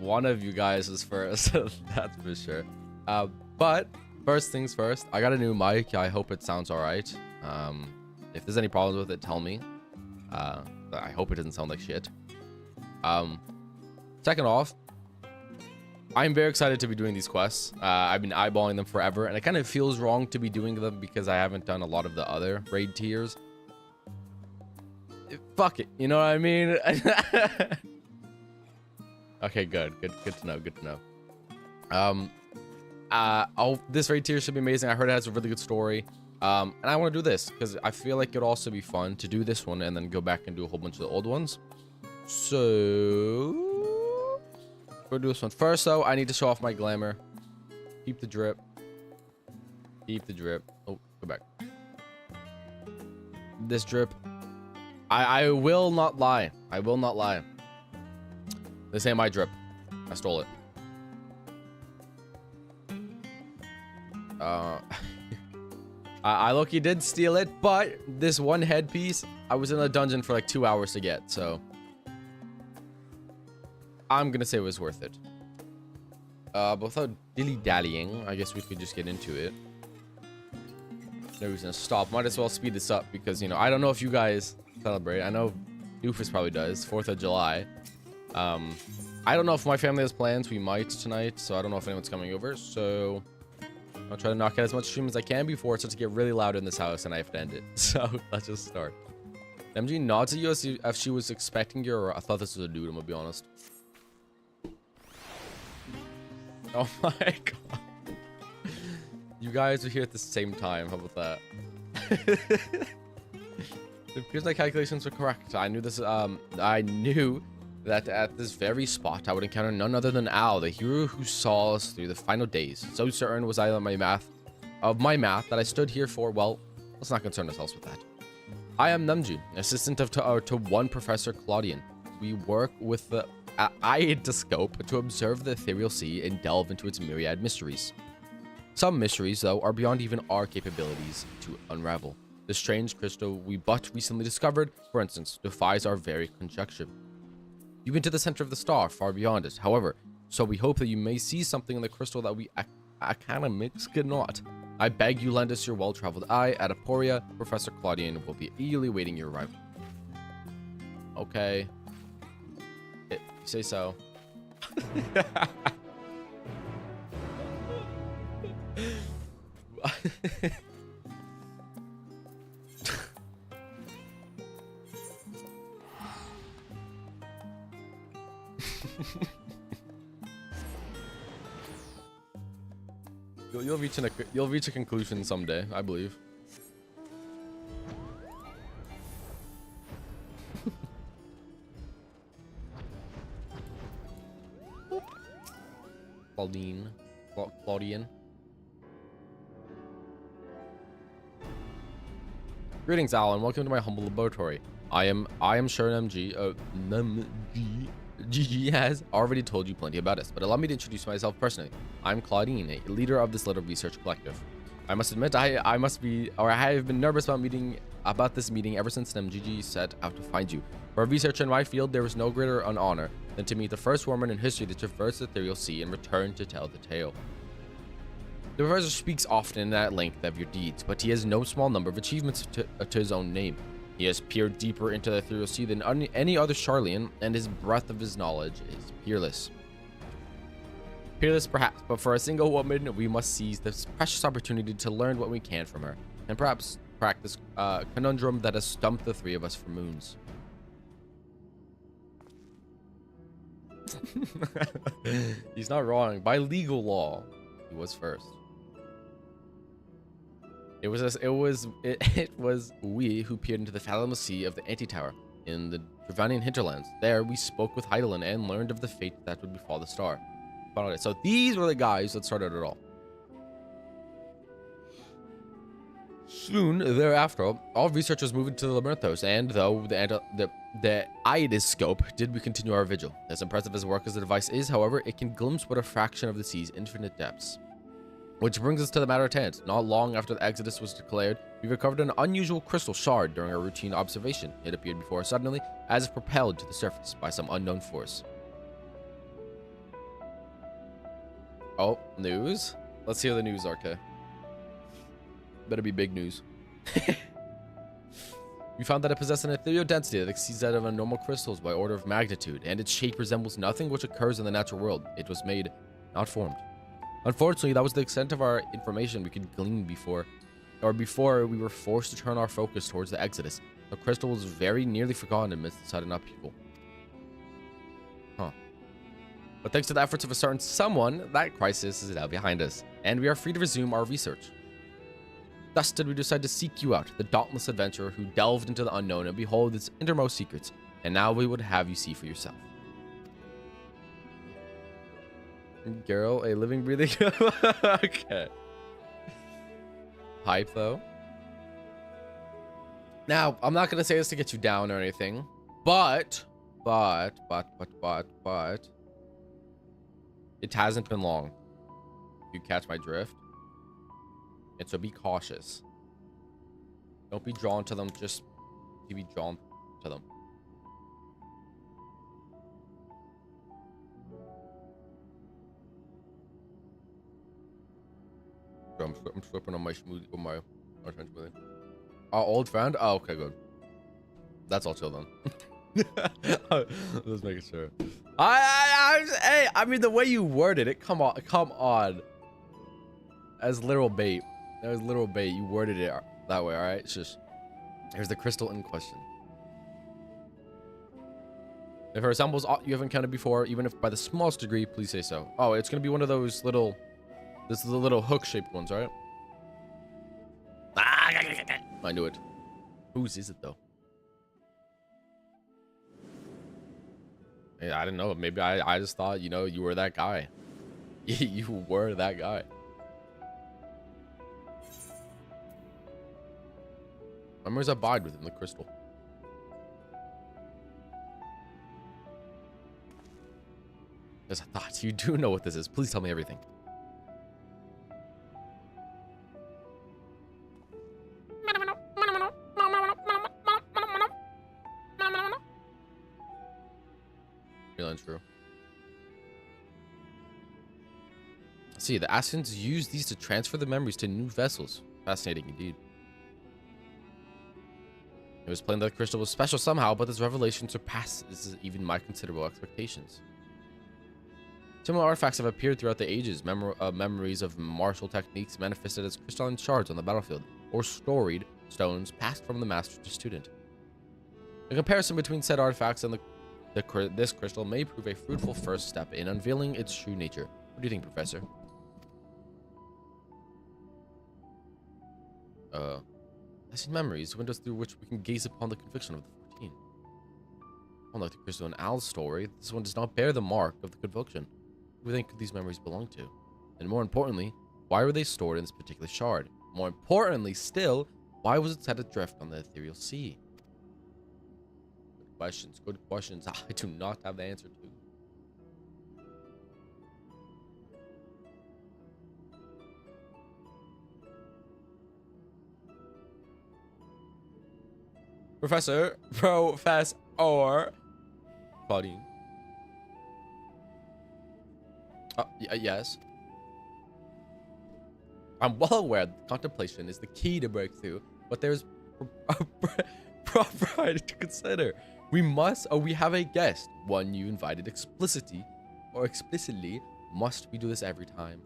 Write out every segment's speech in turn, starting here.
One of you guys is first. That's for sure. But first things first, I got a new mic. I hope it sounds all right. If there's any problems with it, tell me. I hope it doesn't sound like shit. Second off, I'm very excited to be doing these quests. I've been eyeballing them forever, and it kind of feels wrong to be doing them because I haven't done a lot of the other raid tiers. Fuck it, you know what I mean? Okay, good to know. This raid tier should be amazing. I heard it has a really good story. And I want to do this because I feel like it'd also be fun to do this one and then go back and do a whole bunch of the old ones. So we'll do this one first. Though I need to show off my glamour. Keep the drip. Oh, go back. This drip. I will not lie. This ain't my drip. I stole it. I low-key did steal it, but this one headpiece, I was in a dungeon for like 2 hours to get, so I'm gonna say it was worth it. But without dilly-dallying, I guess we could just get into it. No reason to stop. Might as well speed this up because, you know, I don't know if you guys celebrate. I know Doofus probably does. 4th of July. I don't know if my family has plans. We might tonight, so I don't know if anyone's coming over. So I'll try to knock out as much stream as I can before it starts to get really loud in this house and I have to end it. So let's just start. MG nods at you as if she was expecting you, or I thought this was a dude, I'm gonna be honest. Oh my god. You guys are here at the same time. How about that? It appears my calculations were correct. I knew this. I knew that at this very spot I would encounter none other than Al, the hero who saw us through the final days. So certain was I of my math that I stood here for. Well, let's not concern ourselves with that. I am Namju, assistant to one Professor Claudian. We work with the Eiderscope to observe the ethereal sea and delve into its myriad mysteries. Some mysteries, though, are beyond even our capabilities to unravel. The strange crystal we but recently discovered, for instance, defies our very conjecture. You've been to the center of the star, far beyond it. However, so we hope that you may see something in the crystal that we academics cannot. I beg you lend us your well-traveled eye. At Aporia, Professor Claudian will be eagerly waiting your arrival. Okay. You say so. You'll reach a conclusion someday, I believe. Claudian. Greetings, Alan. Welcome to my humble laboratory. I am sure GG has already told you plenty about us, but allow me to introduce myself personally. I'm Claudine, a leader of this little research collective. I must admit, I have been nervous about this meeting ever since MGG set out to find you. For a researcher in my field, there is no greater an honor than to meet the first woman in history to traverse the ethereal sea and return to tell the tale. The professor speaks often at length of your deeds, but he has no small number of achievements to his own name. He has peered deeper into the ethereal sea than any other Charlian, and his breadth of his knowledge is peerless. Peerless perhaps, but for a single woman, we must seize this precious opportunity to learn what we can from her, and perhaps crack this conundrum that has stumped the three of us for moons. He's not wrong. By legal law, he was first. It was we who peered into the fathomless sea of the Anti-Tower in the Dravanian hinterlands. There we spoke with Heidelin and learned of the fate that would befall the star. So these were the guys that started it all. Soon thereafter, all researchers moved into the Labyrinthos, and though the Eiderscope did we continue our vigil. As impressive as work as the device is, however, it can glimpse but a fraction of the sea's infinite depths. Which brings us to the matter at hand. Not long after the Exodus was declared, we recovered an unusual crystal shard during our routine observation. It appeared before us suddenly, as if propelled to the surface by some unknown force. Oh, news? Let's hear the news, RK. Better be big news. We found that it possessed an ethereal density that exceeds that of normal crystals by order of magnitude, and its shape resembles nothing which occurs in the natural world. It was made, not formed. Unfortunately, that was the extent of our information we could glean before we were forced to turn our focus towards the Exodus. The crystal was very nearly forgotten amidst the sudden upheaval. Huh. But thanks to the efforts of a certain someone, that crisis is now behind us, and we are free to resume our research. Thus did we decide to seek you out, the dauntless adventurer who delved into the unknown and behold its innermost secrets, and now we would have you see for yourself. Girl, a living, breathing... Okay. Hype, though. Now, I'm not going to say this to get you down or anything, but... It hasn't been long. You catch my drift? And so be cautious. Don't be drawn to them, just be drawn to them. I'm slipping on my smoothie, on my orange smoothie. Our old friend? Oh, okay, good. That's all chill then. Let's make sure. Hey, I mean the way you worded it, come on. As literal bait. That was literal bait. You worded it that way, alright? It's just, here's the crystal in question. If it resembles all you have encountered before, even if by the smallest degree, please say so. Oh, it's gonna be one of those little, this is the little hook-shaped ones, right? I knew it. Whose is it though? I didn't know. Maybe I just thought, you know, you were that guy. You were that guy. Memories abide within the crystal. There's a thought. You do know what this is. Please tell me everything. Real and true. See, the Ascians used these to transfer the memories to new vessels. Fascinating indeed. It was plain that the crystal was special somehow, but this revelation surpasses even my considerable expectations. Similar artifacts have appeared throughout the ages, memories of martial techniques manifested as crystalline shards on the battlefield, or storied stones passed from the master to student. A comparison between said artifacts and this crystal may prove a fruitful first step in unveiling its true nature. What do you think, Professor? I see memories, windows through which we can gaze upon the conviction of the 14. Unlike the crystal in Al's story, this one does not bear the mark of the conviction. Who do you think these memories belong to? And more importantly, why were they stored in this particular shard? More importantly still, why was it set adrift on the ethereal sea? Good questions, good questions. I do not have the answer to. Professor, Claudine. Yes. I'm well aware that contemplation is the key to breakthrough, but there's propriety to consider. We have a guest, one you invited explicitly. Must we do this every time?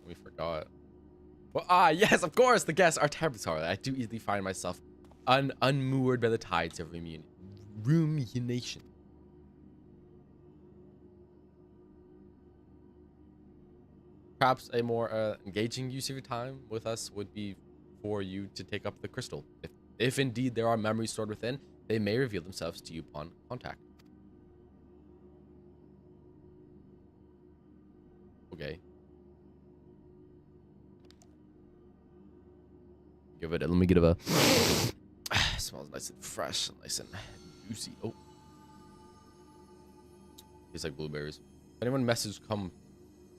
We forgot. Well, yes, of course, the guests are terribly sorry. I do easily find myself unmoored by the tides of rumination. Perhaps a more engaging use of your time with us would be for you to take up the crystal. If indeed there are memories stored within, they may reveal themselves to you upon contact. Okay. Let me give it a smells nice and fresh, nice and juicy. Oh, Tastes like blueberries. If anyone message come,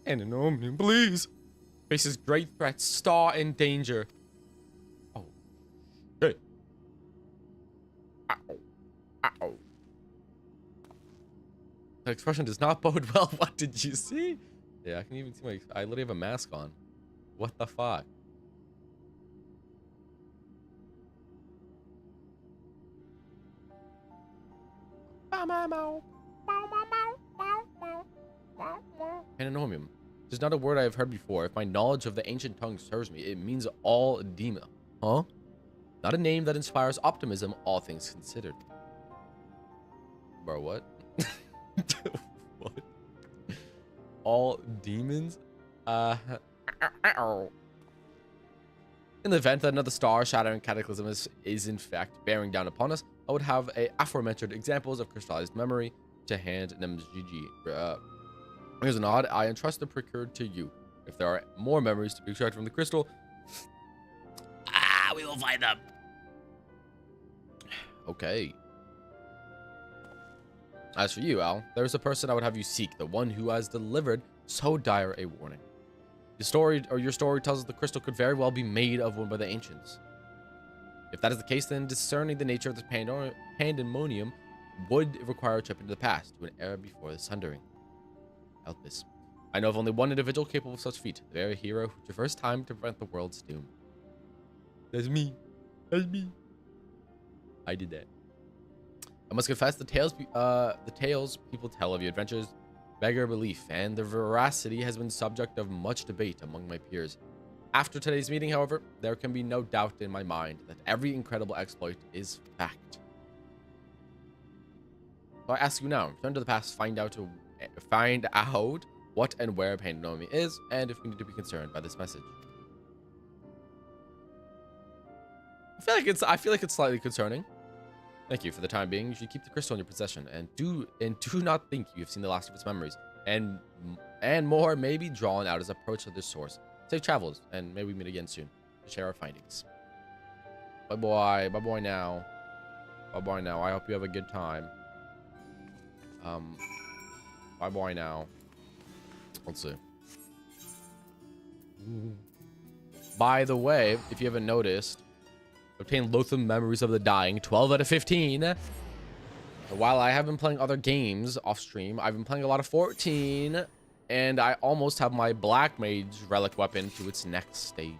pandaemonium, please. Faces great threats. Star in danger. Oh. Hey. Ow. Ow. The expression does not bode well. What did you see? Yeah, I can even see my... I literally have a mask on. What the fuck? Pandaemonium. It is not a word I have heard before. If my knowledge of the ancient tongue serves me, it means all demon. Huh? Not a name that inspires optimism, all things considered. Bro, what? What? All demons? In the event that another star-shattering cataclysm is in fact bearing down upon us, I would have aforementioned examples of crystallized memory to hand NMGG. Here's a nod. I entrust the procured to you. If there are more memories to be extracted from the crystal, we will find them. Okay. As for you, Al, there is a person I would have you seek, the one who has delivered so dire a warning. Your story tells us the crystal could very well be made of one by the ancients. If that is the case, then discerning the nature of this pandaemonium would require a trip into the past, to an era before the sundering. Help this. I know of only one individual capable of such feat, the very hero who traversed time to prevent the world's doom. That's me. That's me. I did that. I must confess, the tales people tell of your adventures beggar belief, and their veracity has been subject of much debate among my peers. After today's meeting, however, there can be no doubt in my mind that every incredible exploit is fact. So I ask you now, return to the past, find out what and where pandaemonium is, and if we need to be concerned by this message. I feel like it's slightly concerning. Thank you. For the time being, you should keep the crystal in your possession, and do not think you have seen the last of its memories, and more may be drawn out as approach to this source. Safe travels, and may we meet again soon to share our findings. Bye bye now. Bye now. I hope you have a good time. Bye now. Let's see. By the way, if you haven't noticed, obtain loathsome memories of the dying, 12 out of 15. While I have been playing other games off stream, I've been playing a lot of 14, and I almost have my Black Mage relic weapon to its next stage.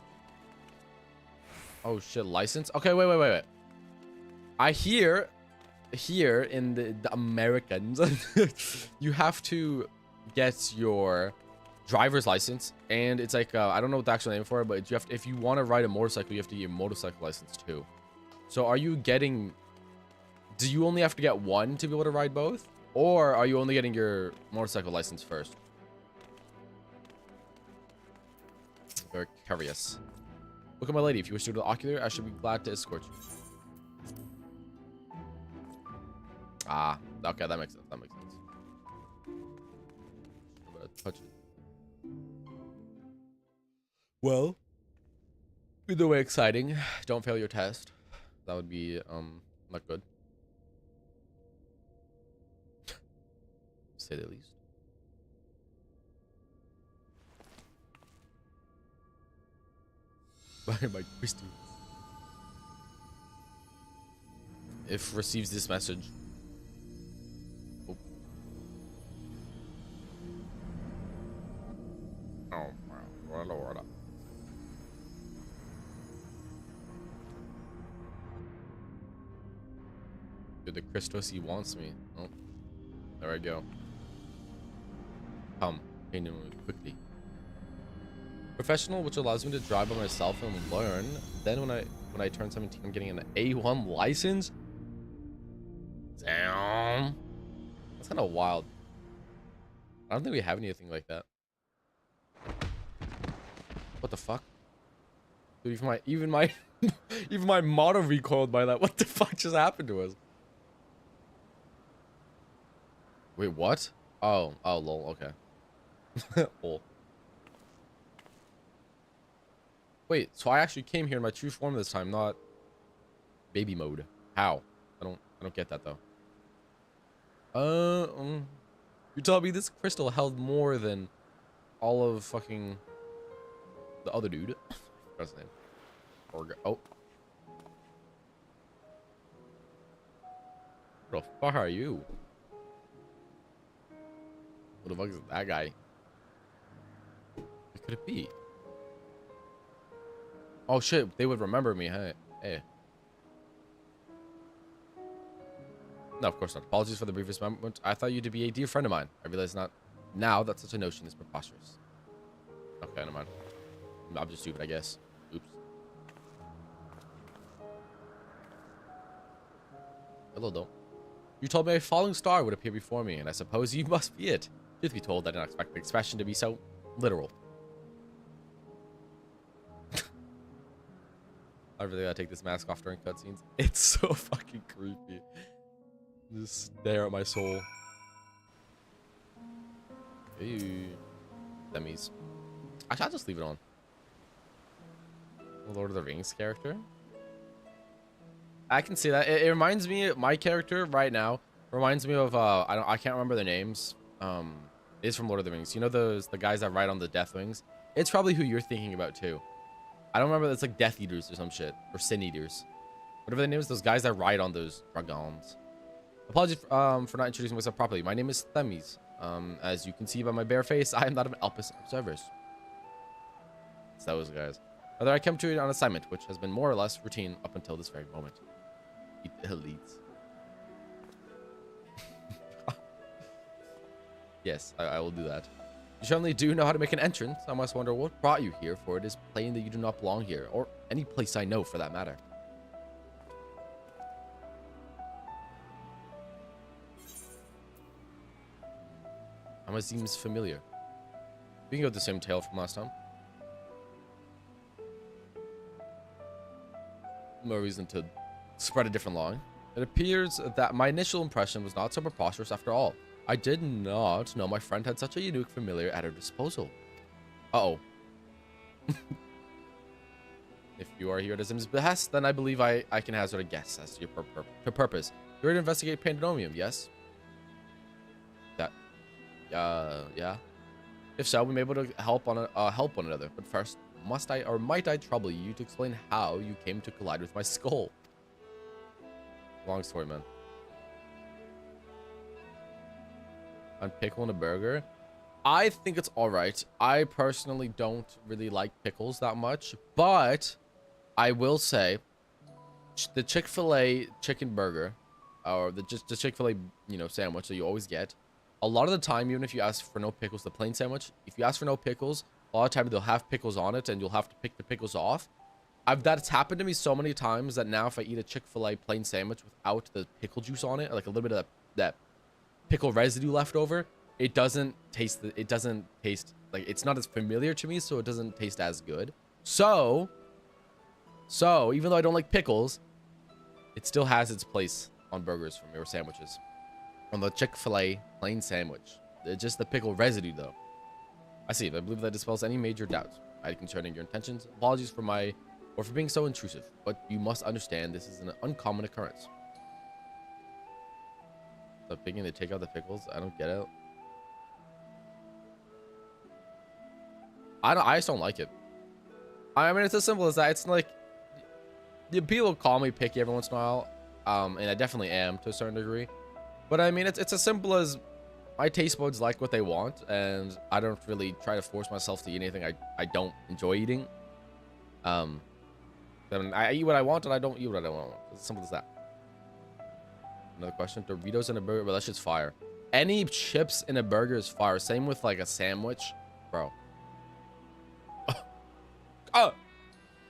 Oh shit, license? Okay, wait. I hear here in the Americans, you have to get your driver's license, and it's like I don't know what the actual name for it, but you have to, if you want to ride a motorcycle, you have to get your motorcycle license too. So are you getting, do you only have to get one to be able to ride both, or are you only getting your motorcycle license first? Very curious. Look at my lady. If you wish to go to the ocular, I should be glad to escort you. Ah, okay, that makes sense. I'm gonna touch it. Well, either way, exciting. Don't fail your test. That would be not good, to say the least. My crystal. If receives this message. Oh. Oh my lord. Dude, the Christos, he wants me. Oh, there I go. Come, quickly. Professional, which allows me to drive by myself and learn. Then when I turn 17, I'm getting an A1 license. Damn, that's kind of wild. I don't think we have anything like that. What the fuck? Dude, even my even my motor recoiled by that. What the fuck just happened to us? Wait, what? Oh, lol, okay. Lol. Wait, so I actually came here in my true form this time, not baby mode. How? I don't get that though. You tell me this crystal held more than all of fucking the other dude. What's his name? Oh. What the fuck are you? What the fuck is that guy? What could it be? Oh shit, they would remember me, hey. Hey. No, of course not. Apologies for the briefest moment. I thought you to be a dear friend of mine. I realize not now that such a notion is preposterous. Okay, never mind. I'm just stupid, I guess. Oops. Hello, though. You told me a falling star would appear before me, and I suppose you must be it. Truth be told, I did not expect the expression to be so literal. I really gotta take this mask off during cutscenes. It's so fucking creepy. Just stare at my soul. Ew. Dummies. Actually, I'll just leave it on. Lord of the Rings character. I can see that. It reminds me, my character right now reminds me of I can't remember their names. It's from Lord of the Rings. You know the guys that ride on the Death Wings? It's probably who you're thinking about too. I don't remember. It's like Death Eaters or some shit, or Sin Eaters, whatever the name is. Those guys that ride on those dragons. Apologies for not introducing myself properly. My name is Themis. As you can see by my bare face, I am that of Elpis Observers. It's those guys. Rather, I come to it on assignment, which has been more or less routine up until this very moment. Elites. Yes, I will do that. You certainly do know how to make an entrance. I must wonder what brought you here, for it is plain that you do not belong here, or any place I know for that matter. It seems familiar. We can go with the same tale from last time. No reason to spread a different line. It appears that my initial impression was not so preposterous after all. I did not know my friend had such a unique familiar at her disposal. Uh-oh. If you are here at Azim's behest, then I believe I can hazard a guess as to your purpose. You're here to investigate pandaemonium, yes? Yeah. If so, we may be able to help one another. But first, must I or might I trouble you to explain how you came to collide with my skull? Long story, man. On pickle and a burger. I think it's all right. I personally don't really like pickles that much, but I will say the Chick-fil-A chicken burger, or the Chick-fil-A, sandwich that you always get. A lot of the time, even if you ask for no pickles, the plain sandwich, if you ask for no pickles, a lot of times they'll have pickles on it and you'll have to pick the pickles off. That's happened to me so many times that now if I eat a Chick-fil-A plain sandwich without the pickle juice on it, like a little bit of that pickle residue left over, it doesn't taste like, it's not as familiar to me, so it doesn't taste as good. So even though I don't like pickles, it still has its place on burgers for me, or sandwiches. On the Chick-fil-A plain sandwich. It's just the pickle residue, though. I see. I believe that dispels any major doubts concerning your intentions. Apologies for being so intrusive, but you must understand this is an uncommon occurrence. The picking, they take out the pickles. I don't get it. I just don't like it. I mean, it's as simple as that. It's like, people call me picky every once in a while, and I definitely am to a certain degree. But I mean, it's as simple as my taste buds like what they want, and I don't really try to force myself to eat anything I don't enjoy eating. I eat what I want, and I don't eat what I don't want. It's as simple as that. Another question: Doritos in a burger? Well, that shit's fire. Any chips in a burger is fire. Same with like a sandwich, bro. Oh,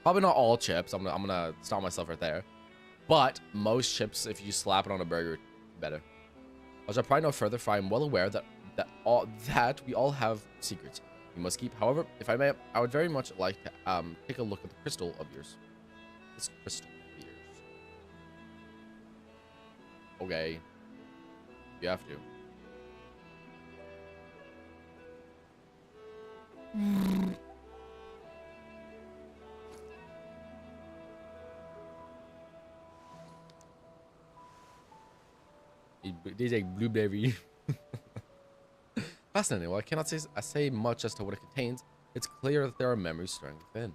probably not all chips. I'm gonna stop myself right there. But most chips, if you slap it on a burger, better. I shall probably no further, for I am well aware that we all have secrets we must keep. However, if I may, I would very much like to take a look at the crystal of yours. This crystal of yours. Okay. You have to. It tastes like blueberry. Fascinating. Well, I cannot say much as to what it contains. It's clear that there are memories stored within.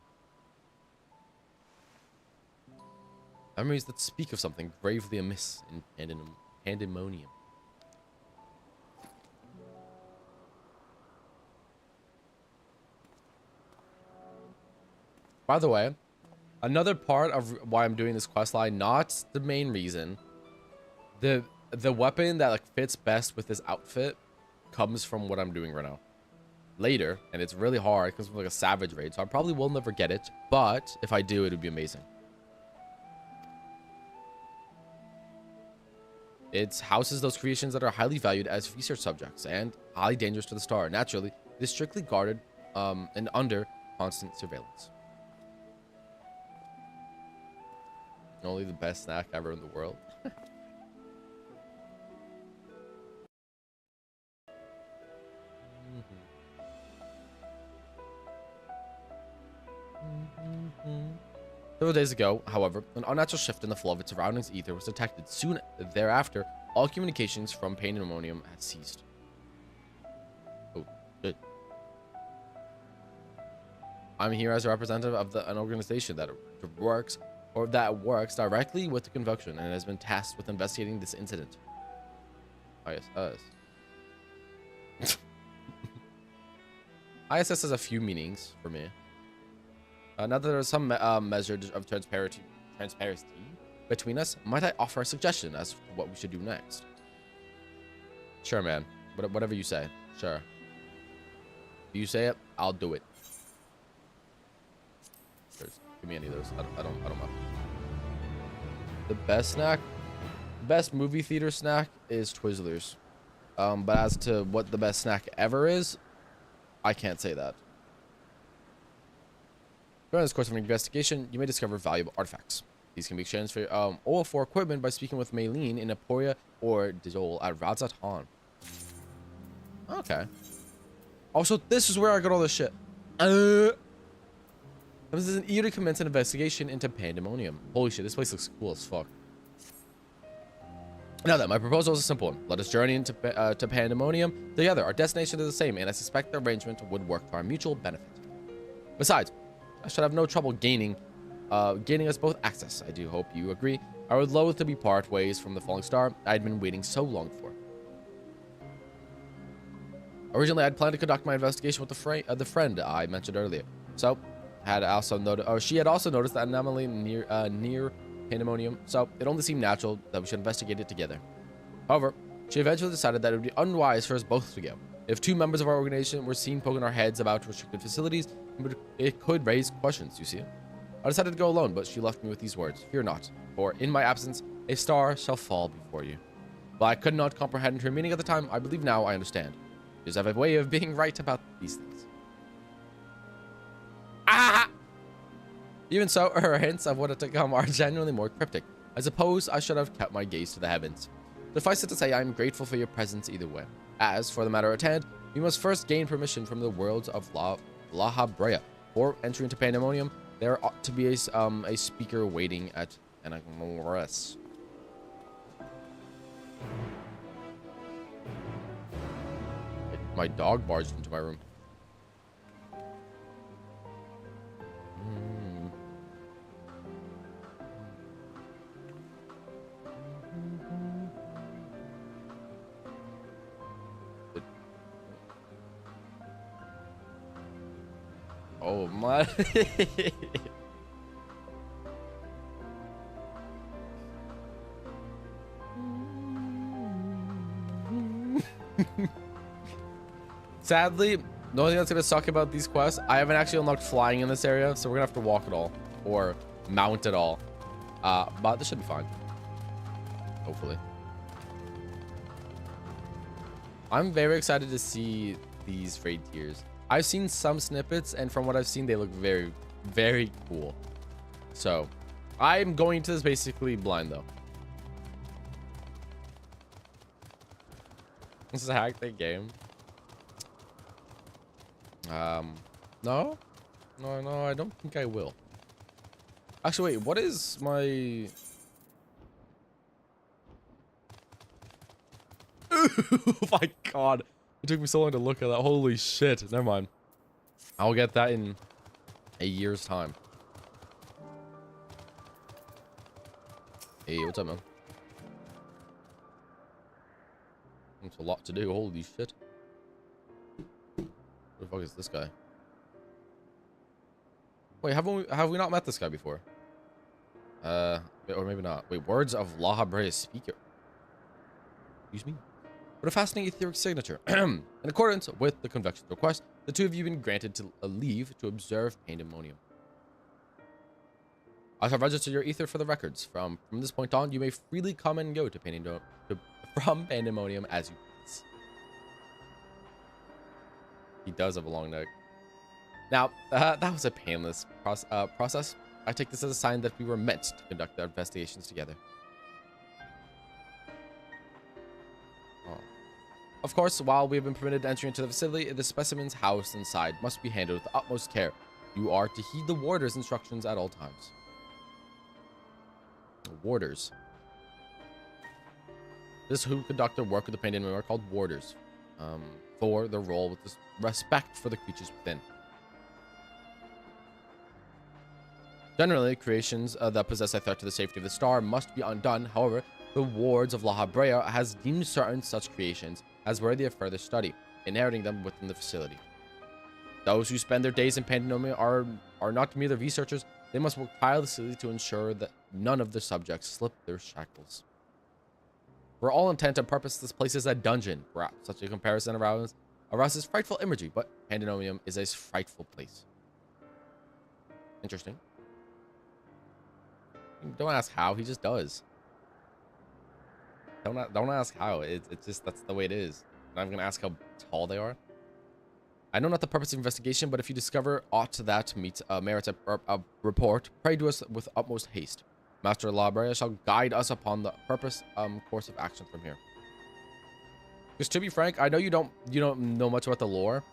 Memories that speak of something gravely amiss in pandemonium. By the way, another part of why I'm doing this quest line, not the main reason, the weapon that like fits best with this outfit comes from what I'm doing right now. Later, and it's really hard because it's like a savage raid, so I probably will never get it, but if I do, it would be amazing. It houses those creations that are highly valued as research subjects and highly dangerous to the star. Naturally, it is strictly guarded and under constant surveillance. Only the best snack ever in the world. Several days ago, however, an unnatural shift in the flow of its surroundings ether was detected. Soon thereafter, all communications from pandaemonium had ceased. Oh, good. I'm here as a representative of an organization that works directly with the convocation and has been tasked with investigating this incident. ISS. ISS has a few meanings for me. Now that there is some measure of transparency between us, might I offer a suggestion as to what we should do next? Sure, man. Whatever you say. Sure. If you say it, I'll do it. Give me any of those. I don't know. The best snack? Best movie theater snack is Twizzlers. But as to what the best snack ever is, I can't say that. During this course of an investigation, you may discover valuable artifacts. These can be exchanged for or for equipment by speaking with Maylene in Aporia or Dizol at Razat Han. Okay. Also, this is where I got all this shit. This is an eager to commence an investigation into pandaemonium. Holy shit, this place looks cool as fuck. Now then, my proposal is a simple one. Let us journey into to pandaemonium together. Our destination is the same, and I suspect the arrangement would work to our mutual benefit. Besides, I should have no trouble gaining us both access. I do hope you agree. I would loathe to be part ways from the falling star I had been waiting so long for. Originally, I'd planned to conduct my investigation with the friend I mentioned earlier. So, she had also noticed that anomaly near pandemonium. So, it only seemed natural that we should investigate it together. However, she eventually decided that it would be unwise for us both to go. If two members of our organization were seen poking our heads about restricted facilities, it could raise questions, you see. I decided to go alone, but she left me with these words. Fear not, for in my absence, a star shall fall before you. While I could not comprehend her meaning at the time, I believe now I understand. She does have a way of being right about these things. Ah! Even so, her hints of what it to come are genuinely more cryptic. I suppose I should have kept my gaze to the heavens. Suffice it to say, I am grateful for your presence either way. As for the matter at hand, we must first gain permission from the worlds of La Habrea. Before entering into pandemonium, there ought to be a speaker waiting at Anagnoris. My dog barged into my room. Oh my. Sadly, the only thing that's gonna suck about these quests, I haven't actually unlocked flying in this area, so we're gonna have to walk it all or mount it all. But this should be fine. Hopefully. I'm very excited to see these raid tiers. I've seen some snippets, and from what I've seen, they look very, very cool. So, I'm going into this basically blind, though. This is a hack the game. No, I don't think I will. Actually, wait, what is my... Oh my god. It took me so long to look at that. Holy shit. Never mind. I'll get that in a year's time. Hey, what's up, man? It's a lot to do. Holy shit. Who the fuck is this guy? Wait, have we not met this guy before? Or maybe not. Wait, words of La Habrea speaker. Excuse me? What a fascinating etheric signature. In accordance with the convection's request, the two of you have been granted to a leave to observe pandemonium. I shall register your ether for the records. From this point on, you may freely come and go from pandemonium as you please. He does have a long neck. Now, that was a painless process. I take this as a sign that we were meant to conduct our investigations together. Of course, while we have been permitted entry into the facility, the specimens housed inside must be handled with the utmost care. You are to heed the warder's instructions at all times. Warders. This who conduct their work with the pandemonium are called warders, for their role with this respect for the creatures within. Generally, creations that possess a threat to the safety of the star must be undone. However, the wards of La Habrea has deemed certain such creations as worthy of further study, inheriting them within the facility. Those who spend their days in pandemonium are not merely researchers. They must work tirelessly to ensure that none of the subjects slip their shackles. For all intent and purpose, this place is a dungeon. Perhaps such a comparison arouses frightful imagery, but pandemonium is a frightful place. Interesting. Don't ask how, he just does. Don't ask how. It's just, that's the way it is. I'm not gonna ask how tall they are. I know not the purpose of investigation, but if you discover aught that merits a report, pray to us with utmost haste. Master La Habrea shall guide us upon the course of action from here. Because to be frank, I know you don't know much about the lore.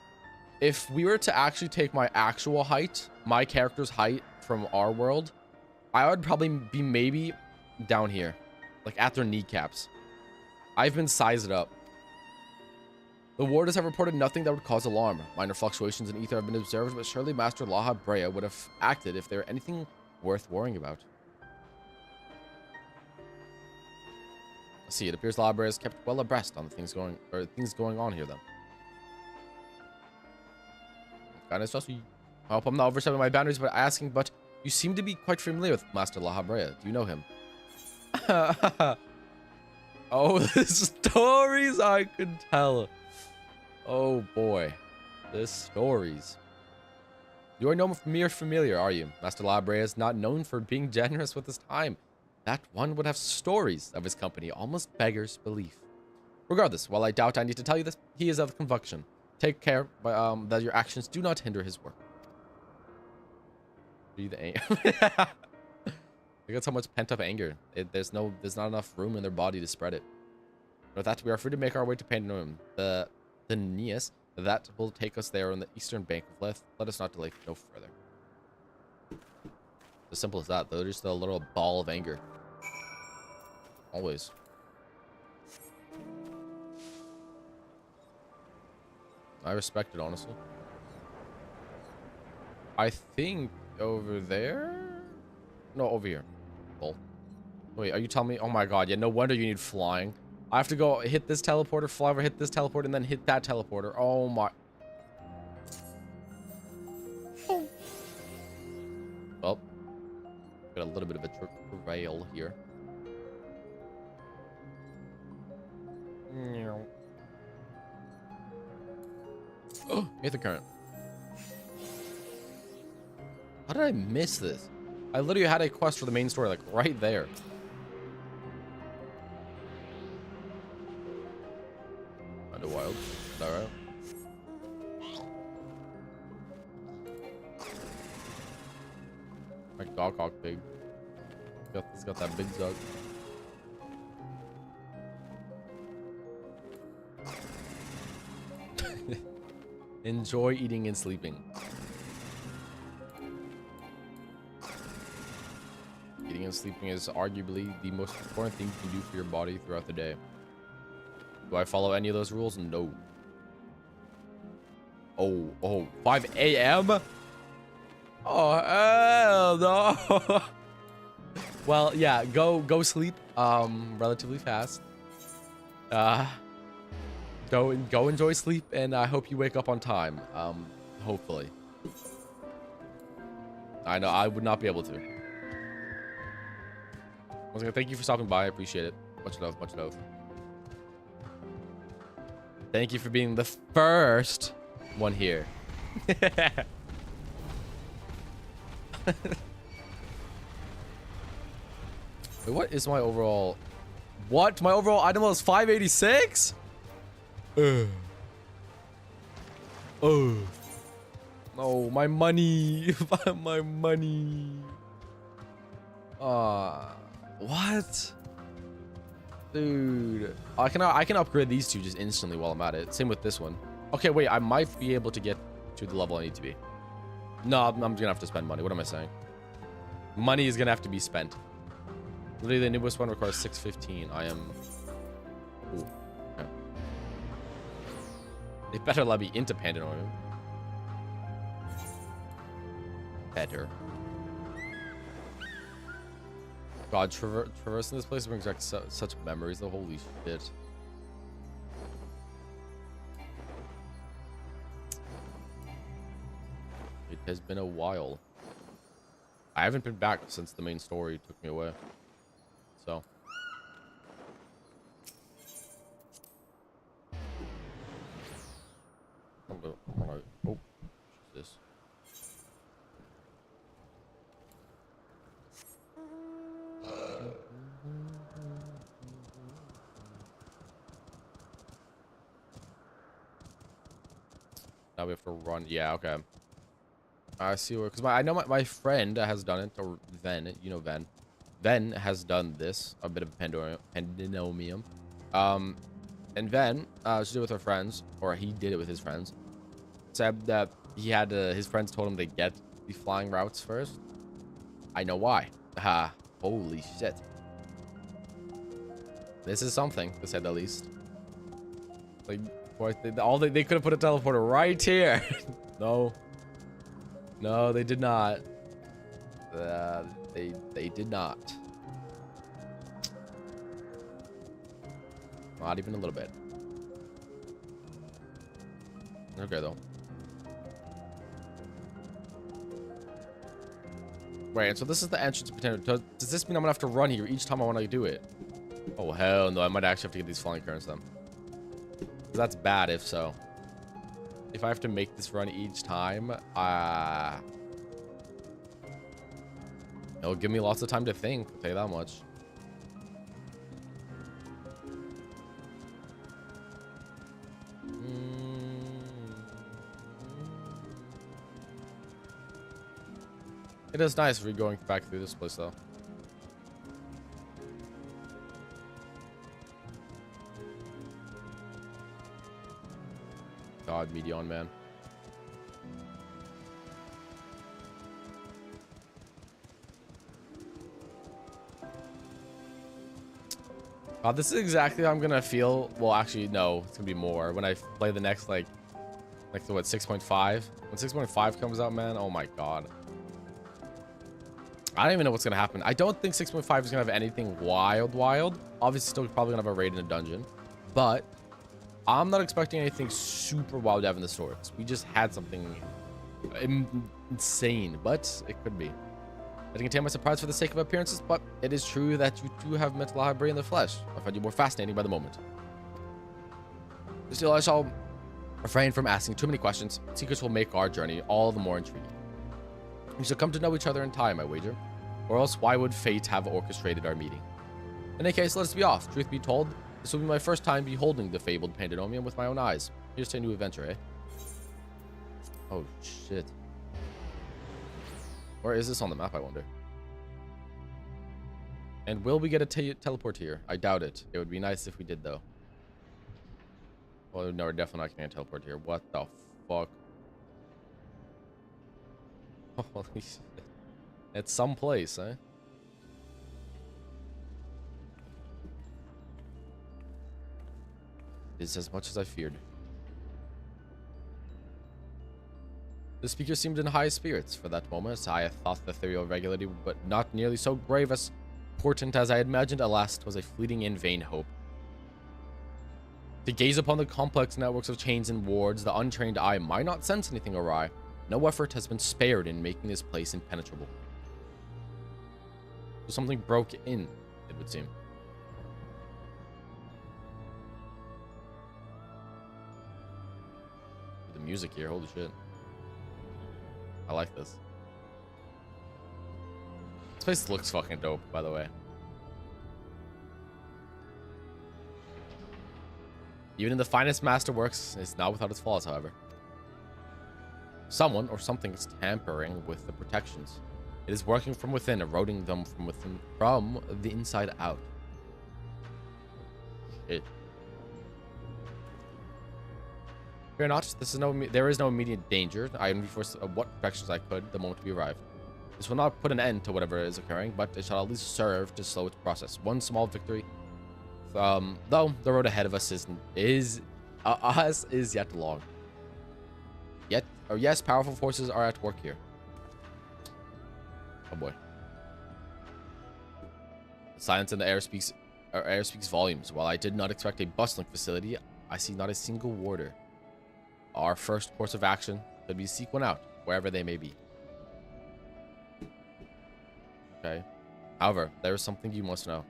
If we were to actually take my actual height, my character's height from our world, I would probably be maybe down here, like at their kneecaps. I've been sized up. The warders have reported nothing that would cause alarm. Minor fluctuations in ether have been observed, but surely Master La Habrea would have acted if there were anything worth worrying about. Let's see, it appears La Habrea is kept well abreast on the things going on here, then. Kind of saucy. I hope I'm not overstepping my boundaries by asking, but you seem to be quite familiar with Master La Habrea. Do you know him? Oh, the stories I could tell. Oh boy, the stories. You are no mere familiar, are you? Master La Habrea is not known for being generous with his time. That one would have stories of his company almost beggars belief. Regardless, while I doubt I need to tell you this, he is of conviction. Take care that your actions do not hinder his work. Breathe anger. They got so much pent-up anger. There's not enough room in their body to spread it. With that, we are free to make our way to Pandemonium. The Nias that will take us there on the eastern bank of Leth. Let us not delay no further. As simple as that, though. Just a little ball of anger. Always. I respect it, honestly. I think over there? No, over here. Lol. Wait, are you telling me? Oh my god, yeah, no wonder you need flying. I have to go hit this teleporter, fly over, hit this teleporter, and then hit that teleporter. Oh my. Well, got a little bit of a trail here. Oh, Aether Current. How did I miss this? I literally had a quest for the main story, like, right there. Kinda wild. Is that right? My Gawk pig. He's got that big zug. Enjoy eating and sleeping. Eating and sleeping is arguably the most important thing you can do for your body throughout the day. Do I follow any of those rules? No. Oh, 5 a.m.? Oh, hell no. Well, yeah, go sleep relatively fast. Go enjoy sleep, and I hope you wake up on time. Hopefully. I know I would not be able to. Once again, thank you for stopping by. I appreciate it. Much love, much love. Thank you for being the first one here. Wait, what is my overall? What? My overall item level is 586? Oh, my money. My money. What? Dude. I can upgrade these two just instantly while I'm at it. Same with this one. Okay, wait. I might be able to get to the level I need to be. No, I'm gonna have to spend money. What am I saying? Money is gonna have to be spent. Literally, the newest one requires 615. I am... Ooh. Okay. They better let me into pandaemonium. Better. God, traversing this place brings back such memories. The holy shit. It has been a while. I haven't been back since the main story took me away. So. Oh, this. Now we have to run. Yeah, okay. I see where, because I know my friend has done it, or Ven, you know Ven. Ven has done this, a bit of pandaemonium. And Ven, she did it with her friends, or he did it with his friends. Said that he had his friends told him to get the flying routes first. I know why. Ha! Holy shit! This is something, to say the least. Like, they could have put a teleporter right here. No. No, they did not. They did not. Not even a little bit. Okay, though. Right, so this is the entrance to Pretender. Does this mean I'm gonna have to run here each time I want to do it? Oh, hell no. I might actually have to get these flying currents then. That's bad if so. If I have to make this run each time, it'll give me lots of time to think, I'll tell you that much. It is nice going back through this place, though. God, Medion, man. This is exactly how I'm gonna feel. Well, actually, no, it's gonna be more when I play the next, like the what, 6.5? When 6.5 comes out, man, oh my god. I don't even know what's gonna happen. I don't think 6.5 is gonna have anything wild. Obviously, still probably gonna have a raid in a dungeon, but I'm not expecting anything super wild to have in the store. We just had something insane, but it could be. I can take my surprise for the sake of appearances, but it is true that you do have mental hybrid in the flesh. I find you more fascinating by the moment. Still, I shall refrain from asking too many questions. Secrets will make our journey all the more intriguing. We shall come to know each other in time, I wager. Or else why would fate have orchestrated our meeting? In any case, let us be off. Truth be told, this will be my first time beholding the fabled pandaemonium with my own eyes. Here's to a new adventure, eh? Oh, shit. Where is this on the map, I wonder? And will we get a teleport here? I doubt it. It would be nice if we did, though. Well, no, we're definitely not getting a teleport here. What the fuck? Holy shit. It's someplace, eh? It's as much as I feared. The speaker seemed in high spirits for that moment. I thought the theory of regularity, but not nearly so grave as important as I had imagined. Alas, 'twas a fleeting and vain hope. To gaze upon the complex networks of chains and wards, the untrained eye might not sense anything awry. No effort has been spared in making this place impenetrable. So something broke in, it would seem. The music here, holy shit. I like this. This place looks fucking dope, by the way. Even in the finest masterworks, it's not without its flaws, however. Someone or something is tampering with the protections. It is working from within, eroding them from within, from the inside out. Shit. Fear not, there is no immediate danger. I reinforced what protections I could the moment we arrived. This will not put an end to whatever is occurring, but it shall at least serve to slow its process. One small victory. Though the road ahead of us is yet long. Yes, powerful forces are at work here. Oh boy. The silence in the air speaks volumes. While I did not expect a bustling facility, I see not a single warder. Our first course of action could be seek one out, wherever they may be. Okay. However, there is something you must know.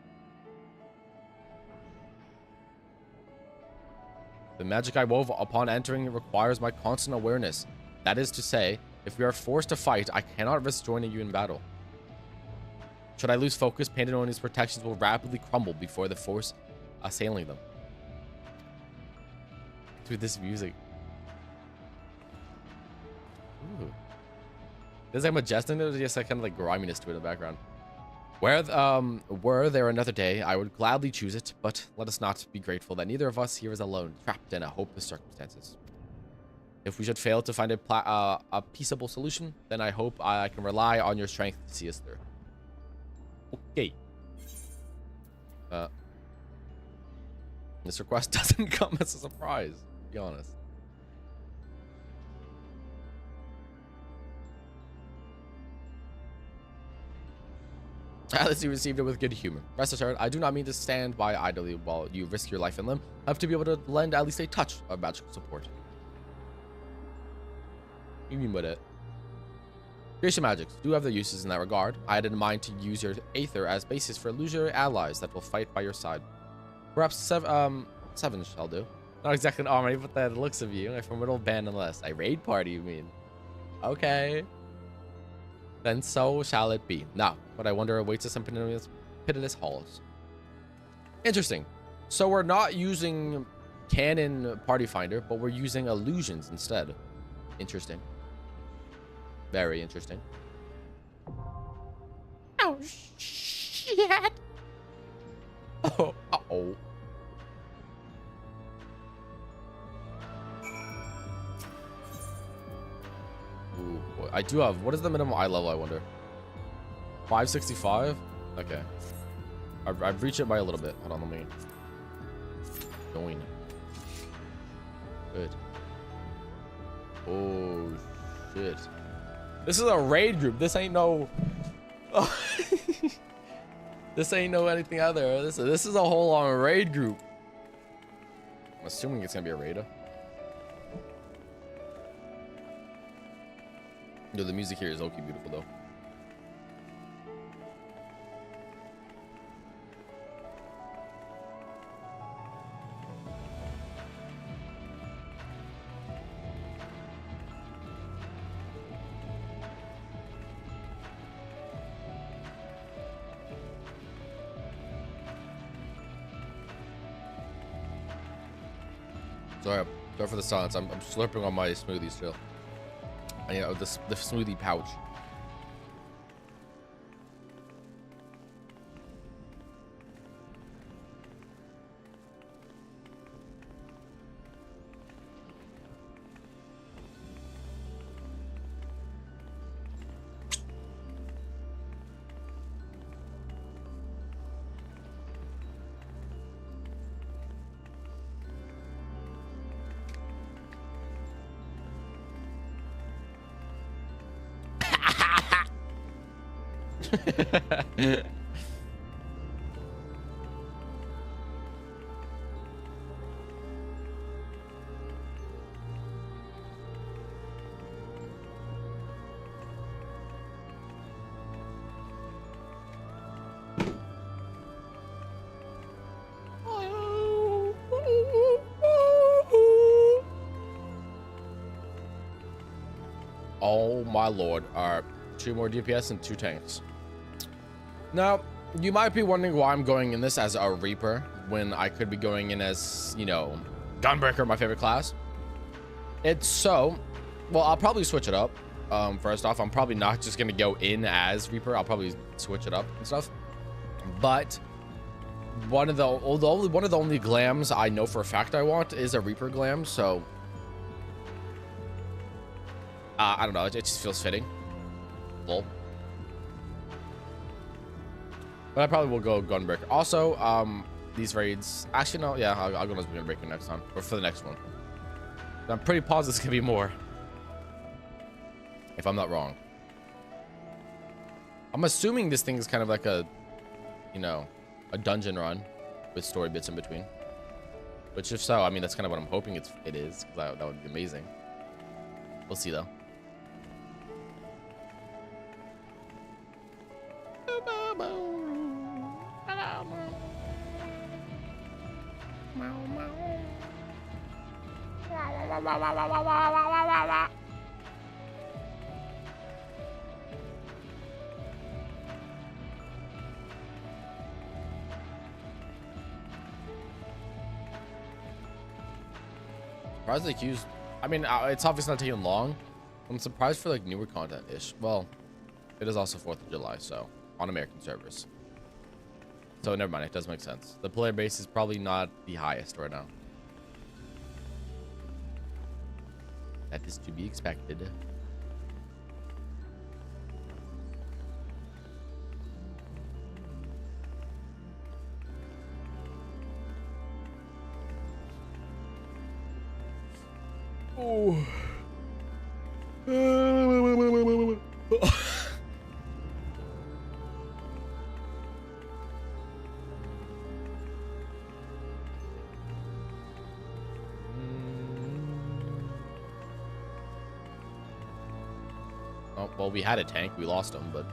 The magic I wove upon entering requires my constant awareness. That is to say, if we are forced to fight, I cannot risk joining you in battle. Should I lose focus, Pandemonium's protections will rapidly crumble before the force assailing them. Dude, this music. Ooh. There's like majestic, there's just like kind of like griminess to it in the background. Were there another day, I would gladly choose it, but let us not be grateful that neither of us here is alone, trapped in a hopeless circumstances. If we should fail to find a peaceable solution, then I hope I can rely on your strength to see us through. Okay. This request doesn't come as a surprise, to be honest. At least you received it with good humor. Rest assured, I do not mean to stand by idly while you risk your life and limb. I have to be able to lend at least a touch of magical support. What do you mean by it? Creation magics do have their uses in that regard. I had in mind to use your aether as basis for illusionary allies that will fight by your side. Perhaps seven shall do. Not exactly an army, but the looks of you. A formidable band nonetheless. A raid party, you mean? Okay. Then so shall it be. Now, what I wonder awaits us in pitiless halls. Interesting. So we're not using canon party finder, but we're using illusions instead. Interesting. Very interesting. Oh shit. Oh, uh-oh. Ooh, boy. I do have, what is the minimum eye level, I wonder? 565? Okay. I've reached it by a little bit. Hold on, let me join. Good. Oh shit. This is a raid group. This ain't no oh. This ain't no anything other. This is a whole on raid group. I'm assuming it's gonna be a raid. Yo, the music here is okay beautiful though. Sorry for the silence. I'm slurping on my smoothie still. And, you know, the smoothie pouch. Oh my lord. Are 2 more DPS and 2 tanks. Now, you might be wondering why I'm going in this as a Reaper when I could be going in as, you know, Gunbreaker, my favorite class. It's so, well, I'll probably switch it up. First off, I'm probably not just gonna go in as Reaper. I'll probably switch it up and stuff. But one of the only glams I know for a fact I want is a Reaper glam. So I don't know. It just feels fitting. Lol. But I probably will go Gunbreaker. Also, these raids. Actually, no. Yeah, I'll go as Gunbreaker next time, or for the next one. I'm pretty positive this can be more. If I'm not wrong. I'm assuming this thing is kind of like a, you know, a dungeon run with story bits in between. Which, if so, I mean, that's kind of what I'm hoping it is. That would be amazing. We'll see, though. Surprised the queues. I mean, it's obviously not taking long. I'm surprised for like newer content ish. Well, it is also 4th of July, so on American servers. So never mind, it does make sense. The player base is probably not the highest right now. That is to be expected. Oh. Oh, well, we had a tank. We lost him, but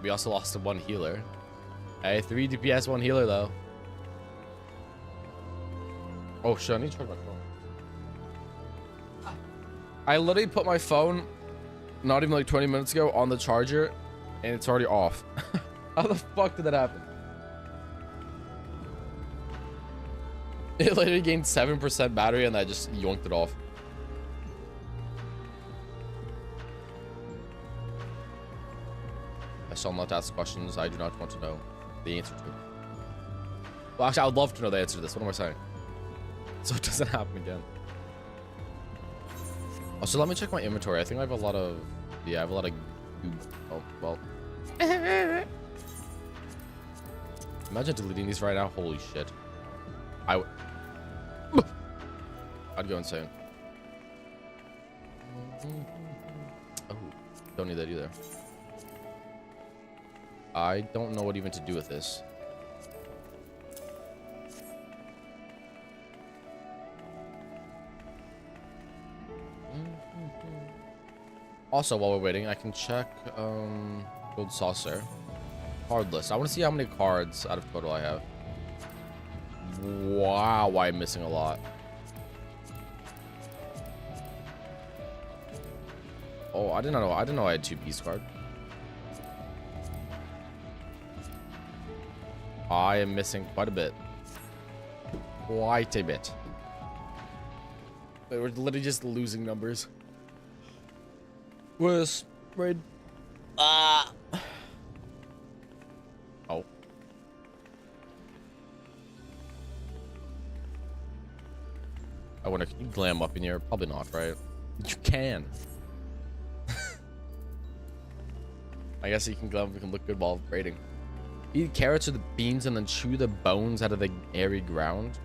we also lost one healer. Hey, 3 DPS, 1 healer, though. Oh, shit. I need to charge my phone. I literally put my phone, not even like 20 minutes ago, on the charger, and it's already off. How the fuck did that happen? It literally gained 7% battery, and I just yoinked it off. I shall not ask questions I do not want to know the answer to. Well, actually, I would love to know the answer to this. What am I saying? So it doesn't happen again. Also, let me check my inventory. I think I have a lot of... Yeah, I have a lot of... Oh, well. Imagine deleting these right now. Holy shit. I'd go insane. Oh, don't need that either. I don't know what even to do with this. Also, while we're waiting, I can check gold saucer card list. I want to see how many cards out of total I have. Wow, I'm missing a lot. Oh, I didn't know I had 2 piece card. I am missing quite a bit. Quite a bit. We're literally just losing numbers. Was raid. Oh. I wonder, can you glam up in here? Probably not, right? You can. I guess you can glam. We can look good while raiding. Eat carrots or the beans and then chew the bones out of the airy ground.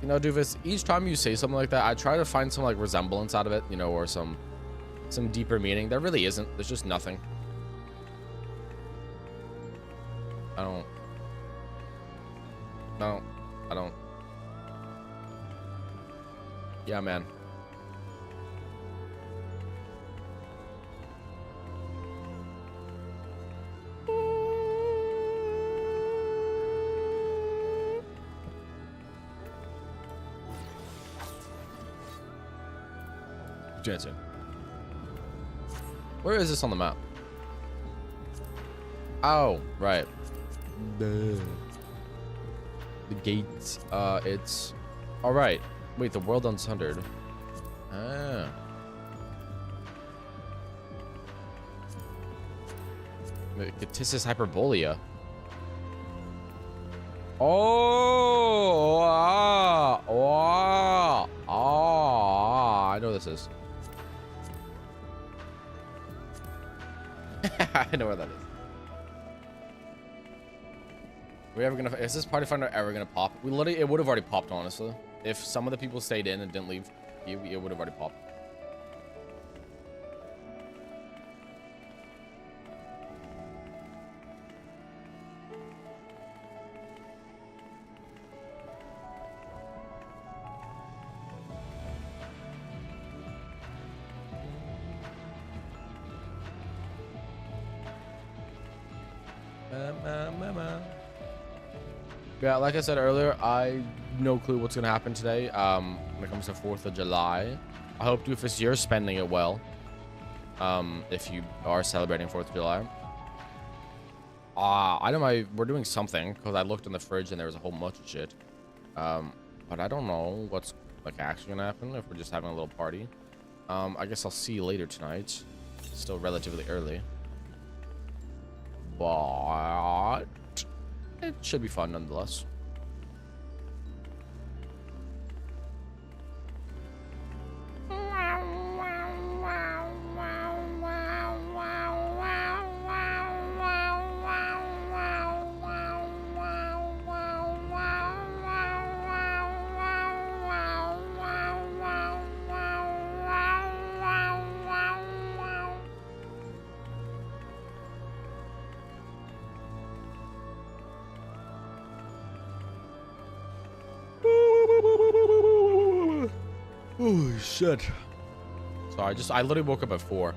You know, Doofus, each time you say something like that, I try to find some like resemblance out of it, you know, or some some deeper meaning. There really isn't. There's just nothing. I don't. No, I don't. Yeah, man. Jensen. Where is this on the map? Oh, right. The gates. It's all right. Wait, the world unsundered. Ah. Catissus hyperbolea. Oh, I know this is. I know where that is. We ever gonna? Is this party finder ever gonna pop? We literally, it would have already popped, honestly. If some of the people stayed in and didn't leave, it would have already popped. Yeah, like I said earlier, I no clue what's gonna happen today. When it comes to 4th of July, I hope Doofus, you're spending it well. If you are celebrating 4th of July, I know we're doing something because I looked in the fridge and there was a whole bunch of shit. But I don't know what's like actually gonna happen if we're just having a little party. I guess I'll see you later tonight. It's still relatively early, but it should be fun nonetheless. Oh shit. Sorry, I literally woke up at 4.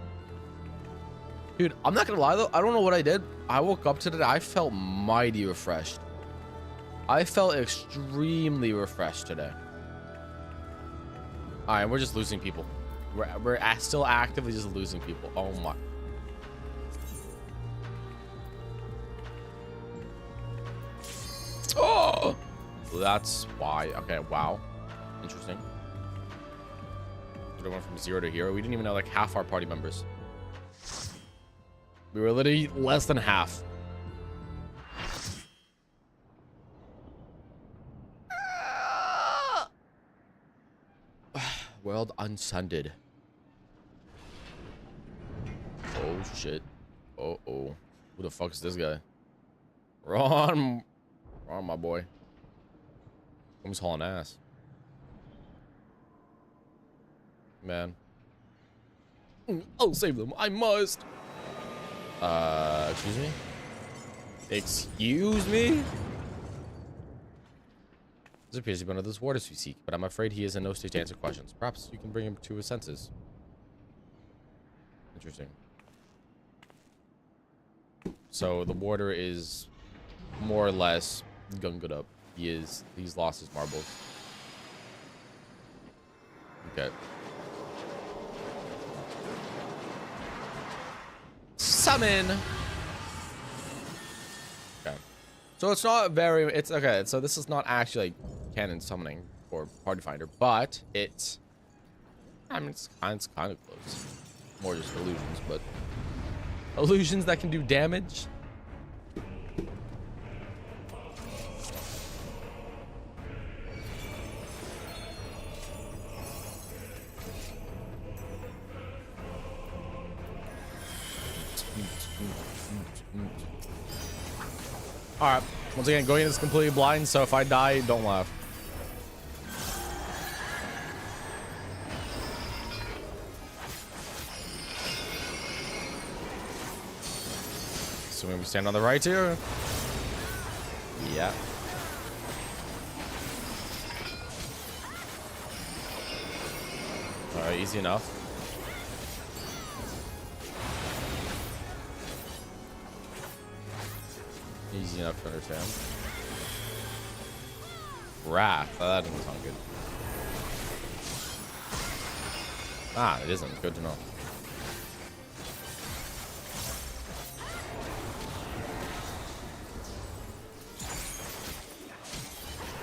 Dude, I'm not gonna lie though, I don't know what I did. I woke up today, I felt mighty refreshed. I felt extremely refreshed today. Alright, we're just losing people. We're still actively just losing people. Oh my. Oh! That's why. Okay, wow. Interesting. We went from 0 to hero. We didn't even know like half our party members. We were literally less than half. World unsundered. Oh shit. Oh. Who the fuck is this guy? Ron, my boy. I'm just hauling ass. Man. I'll save them. I must. Excuse me? Excuse me? This appears to be one of those warders we seek, but I'm afraid he is in no state to answer questions. Perhaps you can bring him to his senses. Interesting. So the warder is more or less gunged up. He's lost his marbles. Okay. Summon. Okay. So it's not very. It's okay. So this is not actually like canon summoning or party finder, but it's. I mean, it's kind of close. More just illusions, but illusions that can do damage. Alright, once again, going in is completely blind, so if I die, don't laugh. Assuming we stand on the right here. Yeah. Alright, easy enough. Easy enough to understand. Wrath. Oh, that doesn't sound good. Ah, it isn't. Good to know.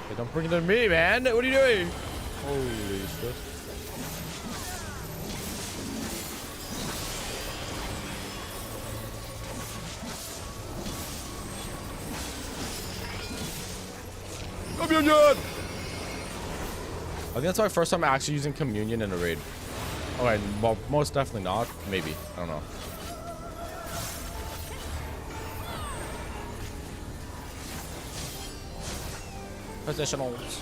Hey, don't bring it to me, man. What are you doing? Holy shit. Communion! I think that's my first time actually using communion in a raid. Okay, well, most definitely not. Maybe. I don't know. Positionals.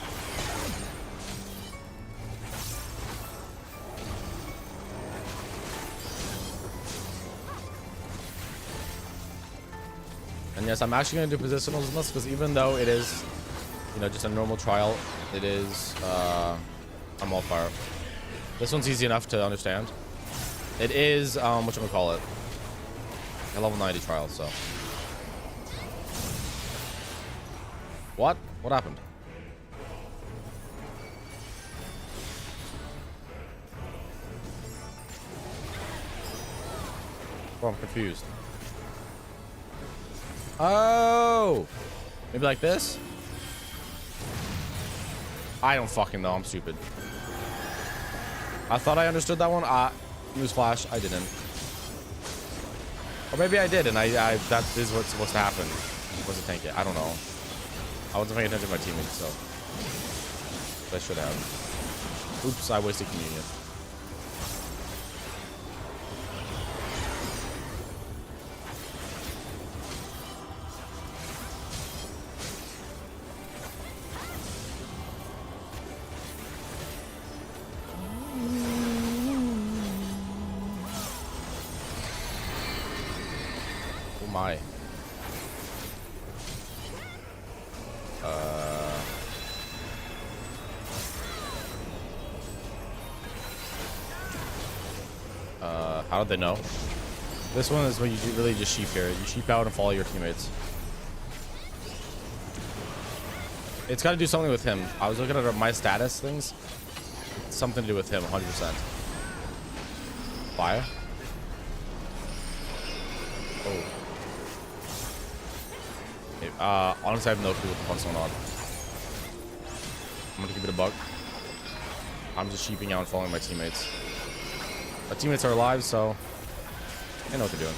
And yes, I'm actually going to do positionals in this because even though it is, you know, just a normal trial, it is, I'm all fire. This one's easy enough to understand. It is, whatchamacallit, a level 90 trial, so. What? What happened? Oh, I'm confused. Oh! Maybe like this? I don't fucking know. I'm stupid. I thought I understood that one. Newsflash, I didn't. Or maybe I did, and I that is what's supposed to happen. Was to tank it. I don't know. I wasn't paying attention to my teammates, so I should have. Oops, I wasted communion. Oh my. How did they know? This one is when you really just sheep here. You sheep out and follow your teammates. It's got to do something with him. I was looking at my status things. It's something to do with him, 100%. Fire. Oh. Okay, honestly, I have no clue what the fuck's going on. I'm gonna keep it a bug. I'm just sheeping out and following my teammates. My teammates are alive, so they know what they're doing.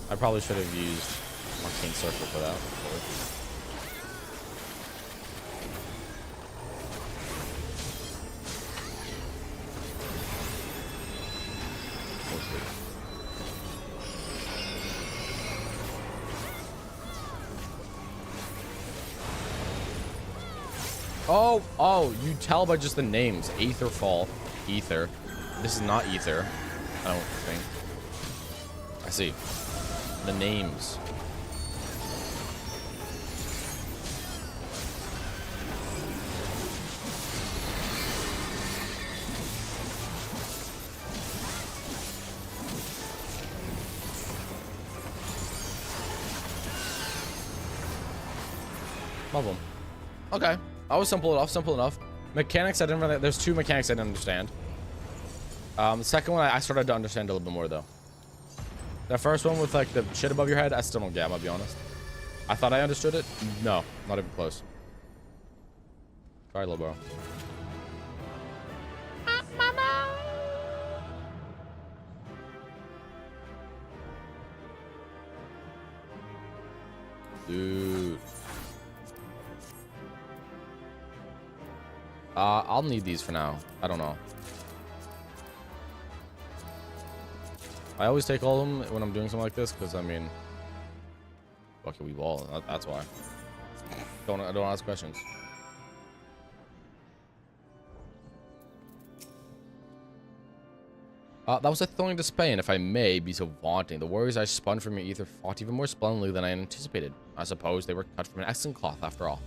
I probably should have used Arcane Circle for that. Oh, you tell by just the names. Aetherfall, Ether. This is not Ether, I don't think. I see. The names. Love them. Okay. I was simple enough. Mechanics, I didn't really... There's two mechanics I didn't understand. The second one, I started to understand a little bit more, though. The first one with, like, the shit above your head, I still don't get, I'll be honest. I thought I understood it. No, not even close. Sorry, little bro. Dude. I'll need these for now. I don't know. I always take all of them when I'm doing something like this, because, I mean... Okay, we all. That's why. Don't ask questions. That was a thrilling display, and if I may be so vaunting, the warriors I spun from your ether fought even more splendidly than I anticipated. I suppose they were cut from an excellent cloth, after all.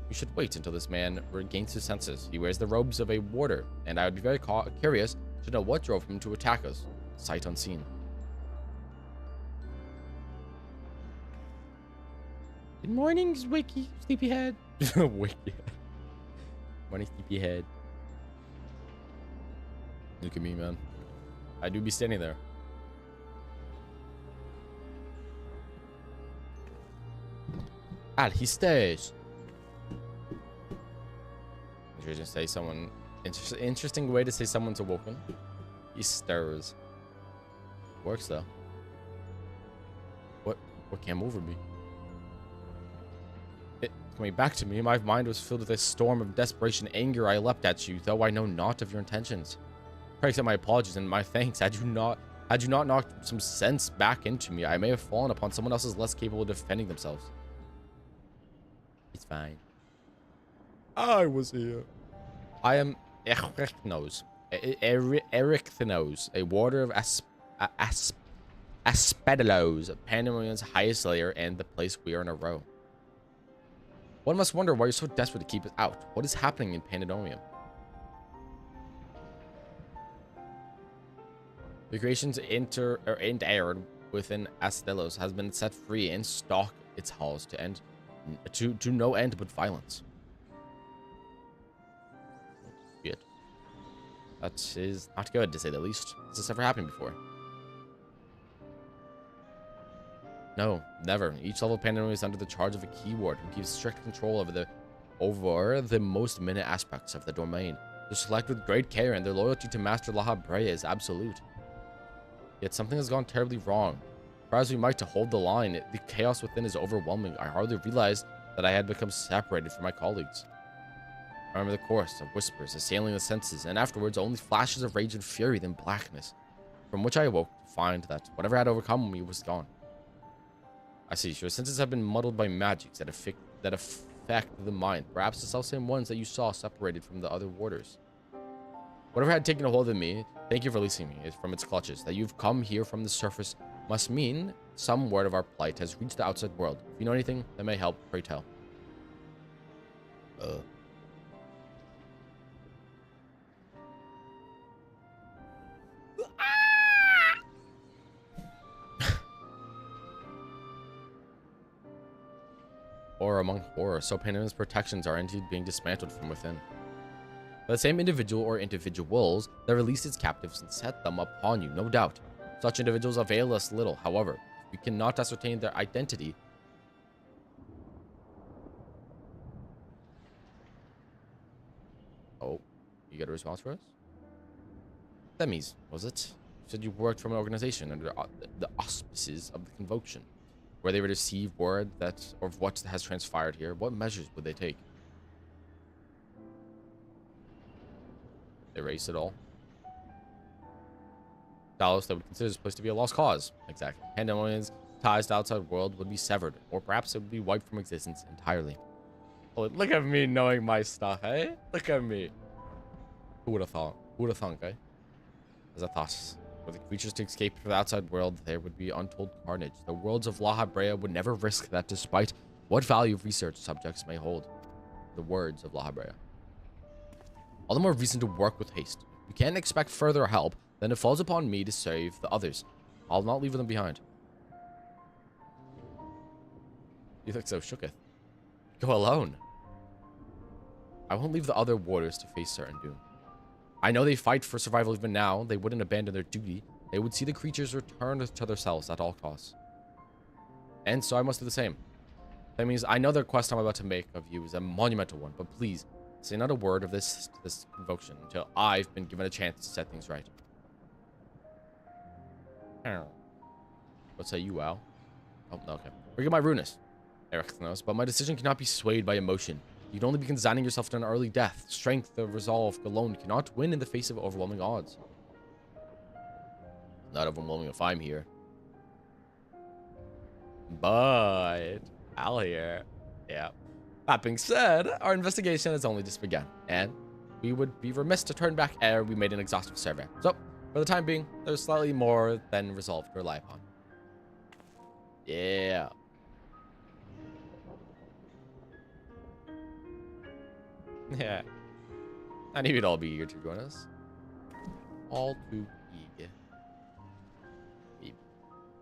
We should wait until this man regains his senses. He wears the robes of a warder, and I would be very curious to know what drove him to attack us, sight unseen. Good morning, Wiki, sleepyhead. Wiki. Morning, sleepyhead. Look at me, man. I do be standing there. He stays. Interesting to say someone. Interesting way to say someone's awoken. He stirs. Works though. What came over me? It coming back to me. My mind was filled with a storm of desperation, anger. I leapt at you, though I know not of your intentions. Pray accept my apologies and my thanks. Had you not knocked some sense back into me, I may have fallen upon someone else's less capable of defending themselves. It's fine. I was here. I am Ericthnos, a warder of Aspedalos, Pandemonium's highest layer, and the place we are in a row. One must wonder why you're so desperate to keep us out. What is happening in Pandaemonium? The creations aired within Astelos has been set free and stalk its halls to no end but violence. Shit. That is not good, to say the least. Has this ever happened before? No, never. Each level of Pandemonium is under the charge of a keyword who keeps strict control over the most minute aspects of the domain. They're selected with great care, and their loyalty to Master Laha Brea is absolute. Yet something has gone terribly wrong. Try as we might to hold the line, the chaos within is overwhelming. I hardly realized that I had become separated from my colleagues. I remember the chorus of whispers assailing the senses, and afterwards only flashes of rage and fury, then blackness, from which I awoke to find that whatever had overcome me was gone. I see, your senses have been muddled by magics that affect the mind, perhaps the selfsame ones that you saw separated from the other warders. Whatever had taken a hold of me, thank you for releasing me from its clutches. That you've come here from the surface must mean some word of our plight has reached the outside world. If you know anything that may help, pray tell. Horror among horror, so Pandemonium's protections are indeed being dismantled from within. By the same individual or individuals that released its captives and set them upon you, no doubt. Such individuals avail us little, however. If we cannot ascertain their identity, oh, you get a response for us? Themis, was it? You said you worked from an organization under the auspices of the convocation. Were they to receive word of what has transpired here? What measures would they take? Erase it all. Talos, that would consider this place to be a lost cause. Exactly. Pandemonium's ties to the outside world would be severed, or perhaps it would be wiped from existence entirely. Oh, look at me knowing my stuff, eh? Look at me. Who would have thought? Who would have thunk, eh? As I thought. For the creatures to escape from the outside world, there would be untold carnage. The worlds of Laha Brea would never risk that, despite what value of research subjects may hold. The words of Laha Brea. All the more reason to work with haste. We can't expect further help, then it falls upon me to save the others. I'll not leave them behind. You look so shooketh. Go alone. I won't leave the other warders to face certain doom. I know they fight for survival even now. They wouldn't abandon their duty. They would see the creatures return to themselves at all costs. And so I must do the same. That means I know the request I'm about to make of you is a monumental one, but please, say not a word of this convocation until I've been given a chance to set things right. What say you, Al? Oh, no, okay. Forget my rudeness, Ericthnos, but my decision cannot be swayed by emotion. You'd only be consigning yourself to an early death. Strength of resolve alone cannot win in the face of overwhelming odds. Not overwhelming if I'm here. But Al here. Yeah. That being said, our investigation has only just begun, and we would be remiss to turn back ere we made an exhaustive survey. So, for the time being, there's slightly more than resolve to rely upon. Yeah. Yeah. I knew you'd all be eager to join us. All too eager.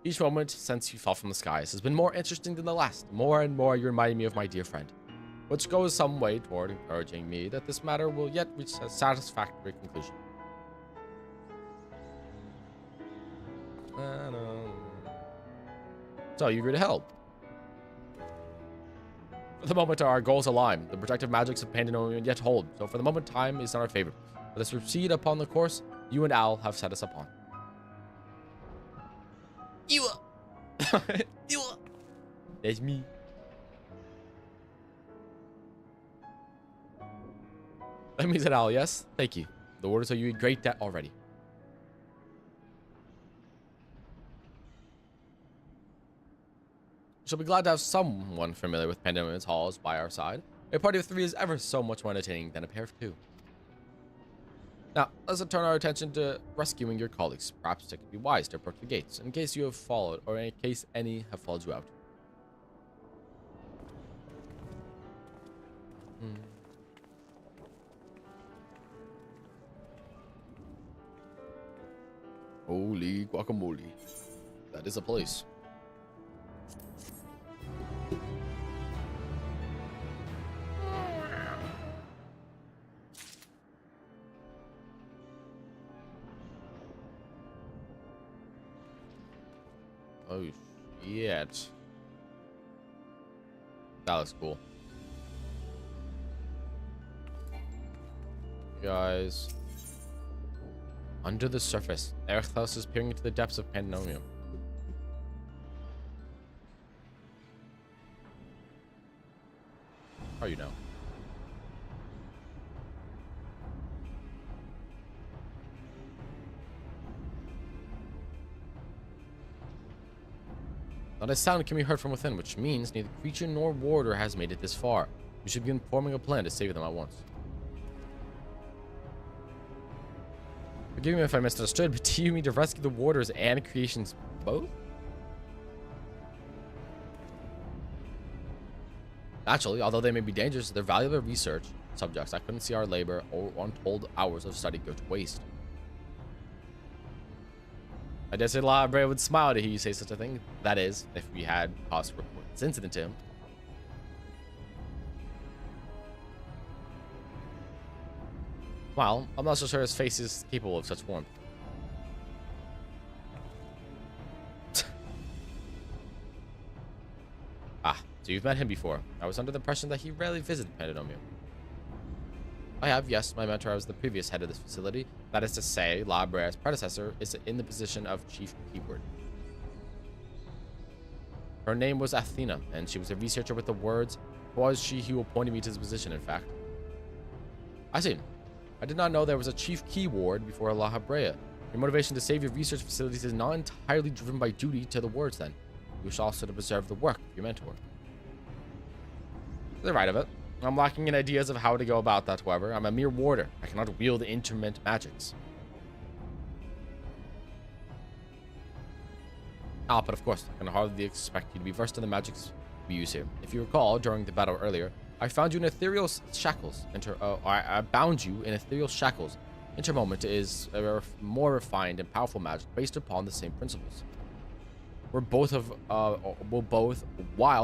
Each moment since you fell from the skies has been more interesting than the last. More and more you remind me of my dear friend, which goes some way toward encouraging me that this matter will yet reach a satisfactory conclusion. So, you agree to help? For the moment, our goals align. The protective magics of Pandaemonium yet hold, so for the moment, time is in our favor. Let us proceed upon the course you and Al have set us upon. You. That's me. That means it, Al, yes? Thank you. The orders are you in great debt already. She'll be glad to have someone familiar with Pandaemonium's halls by our side. A party of 3 is ever so much more entertaining than a pair of 2. Now, let's turn our attention to rescuing your colleagues. Perhaps it could be wise to approach the gates, in case you have followed, or in case any have followed you out. Holy guacamole. That is a place. Oh, shit. That looks cool. Guys. Under the surface, Erthos is peering into the depths of Pandaemonium. How you know? Not a sound can be heard from within, which means neither creature nor warder has made it this far. We should begin forming a plan to save them at once. Forgive me if I misunderstood, but do you mean to rescue the warders and creations both? Naturally, although they may be dangerous, they're valuable research subjects. I couldn't see our labor or untold hours of study go to waste. I dare say the library would smile to hear you say such a thing. That is, if we had cause to report this incident to him. Well, I'm not so sure his face is capable of such warmth. Ah, so you've met him before. I was under the impression that he rarely visited Pandaemonium. I have, yes. My mentor was the previous head of this facility. That is to say, La Brea's predecessor is in the position of chief keyword. Her name was Athena, and she was a researcher with the words. It was she who appointed me to this position, in fact. I see. I did not know there was a chief keyword before La Brea. Your motivation to save your research facilities is not entirely driven by duty to the words, then. You wish also to preserve the work of your mentor. To the right of it. I'm lacking in ideas of how to go about that, however. I'm a mere warder. I cannot wield interment magics. Ah, but of course, I can hardly expect you to be versed in the magics we use here. If you recall, during the battle earlier, I found you in ethereal shackles. I bound you in ethereal shackles. Intermoment is a more refined and powerful magic based upon the same principles. While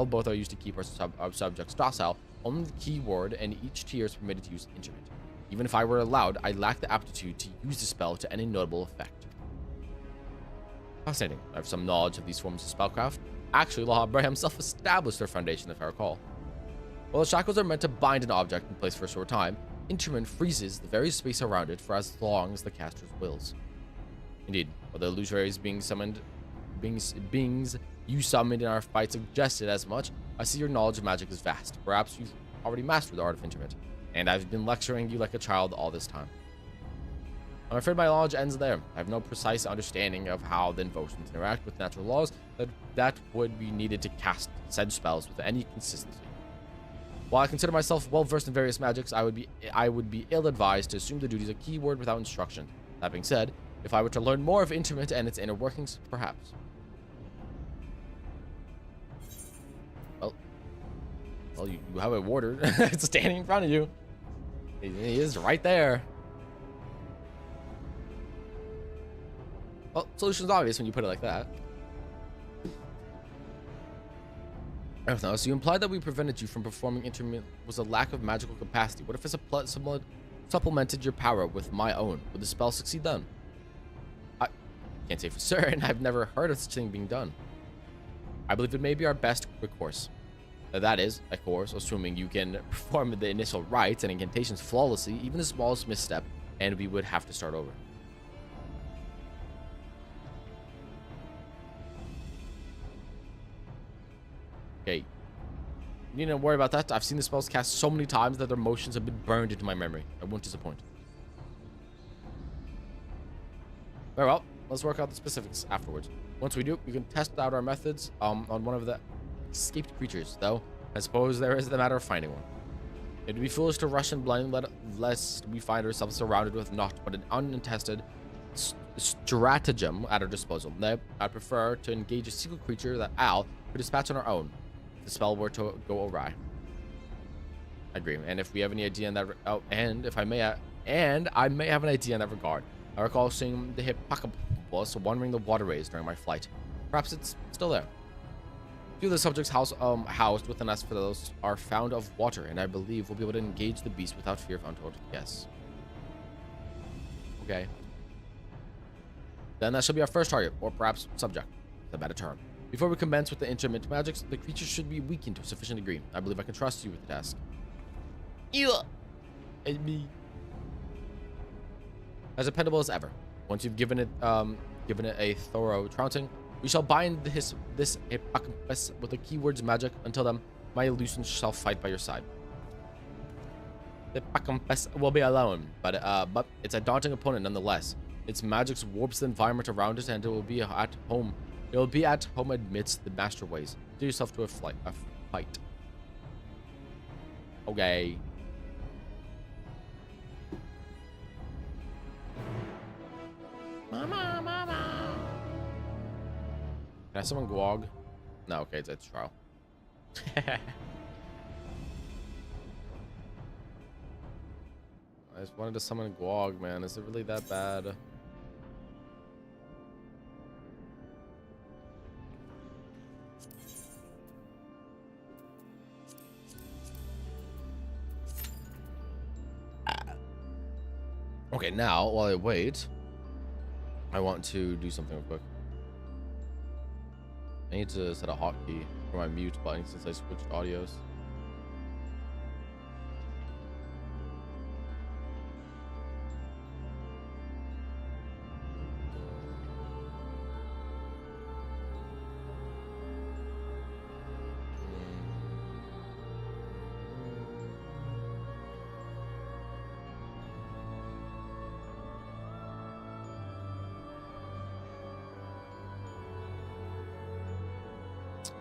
both are used to keep our subjects docile, only the keyword and each tier is permitted to use interment. Even if I were allowed, I lack the aptitude to use the spell to any notable effect. Fascinating. I have some knowledge of these forms of spellcraft. Actually, Lahabra himself established their foundation, if I recall. While the shackles are meant to bind an object in place for a short time, interment freezes the very space around it for as long as the caster's wills. Indeed, while the illusories beings you summoned in our fight suggested as much, I see your knowledge of magic is vast. Perhaps you've already mastered the art of interment, and I've been lecturing you like a child all this time. I'm afraid my knowledge ends there. I have no precise understanding of how the invocations interact with natural laws that would be needed to cast said spells with any consistency. While I consider myself well versed in various magics, I would be ill-advised to assume the duties of keyword without instruction. That being said, if I were to learn more of Intermit and its inner workings, perhaps. Well, you have a warder. It's standing in front of you. He is right there. Well, solution's obvious when you put it like that. Now, so you implied that we prevented you from performing Intermit was a lack of magical capacity. What if it supplemented your power with my own? Would the spell succeed then? I can't say for certain. I've never heard of such a thing being done. I believe it may be our best recourse. That is, of course, assuming you can perform the initial rites and incantations flawlessly, even the smallest misstep, and we would have to start over. Okay. You need to worry about that. I've seen the spells cast so many times that their motions have been burned into my memory. I won't disappoint. Very well. Let's work out the specifics afterwards. Once we do, we can test out our methods on one of the escaped creatures, though I suppose there is the matter of finding one. It would be foolish to rush in blind lest we find ourselves surrounded with naught but an untested stratagem at our disposal. I prefer to engage a single creature that Al could dispatch on our own if the spell were to go awry. I agree. And if we have any idea in that, I may have an idea in that regard. I recall seeing the hippocampus wandering the waterways during my flight. Perhaps it's still there. Few of the subjects housed within us for those are found of water, and I believe we'll be able to engage the beast without fear of untold guests. Okay. Then that should be our first target, or perhaps subject, the better term. Before we commence with the intermittent magics, the creature should be weakened to a sufficient degree. I believe I can trust you with the task. And me. As dependable as ever. Once you've given it a thorough trouncing, we shall bind this hippocampus with the keywords magic. Until then, my illusions shall fight by your side. The hippocampus will be alone, but it's a daunting opponent nonetheless. Its magic warps the environment around it, and it will be at home. It will be at home amidst the masterways. Do yourself to a fight. Okay. Mama. Can I summon Guog? No, okay, it's trial. I just wanted to summon Guog, man. Is it really that bad? Okay, now, while I wait, I want to do something real quick. I need to set a hotkey for my mute button since I switched audios.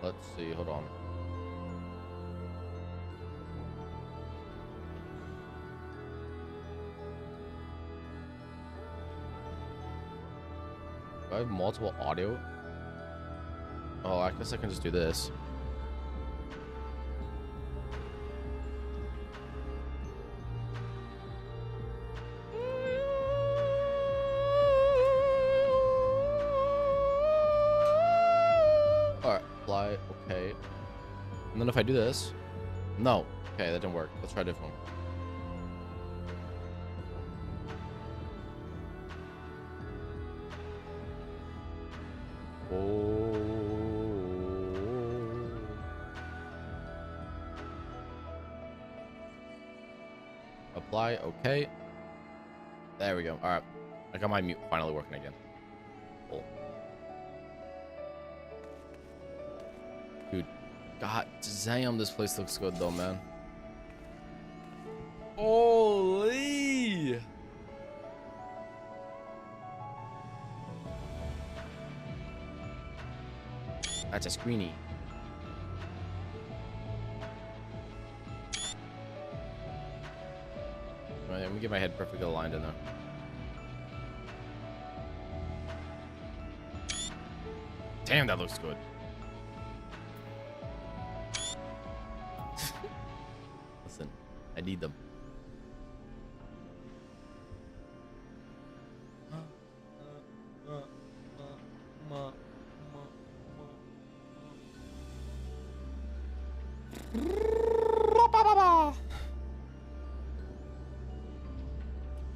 Let's see, hold on. Do I have multiple audio? Oh, I guess I can just do this. Okay. And then if I do this, no. Okay, that didn't work. Let's try a different one. Apply. Okay. There we go. All right. I got my mute finally working again. Cool. Dude, god damn, this place looks good though, man. Holy! That's a screeny. Let me get my head perfectly aligned in there. Damn, that looks good. Listen, I need them.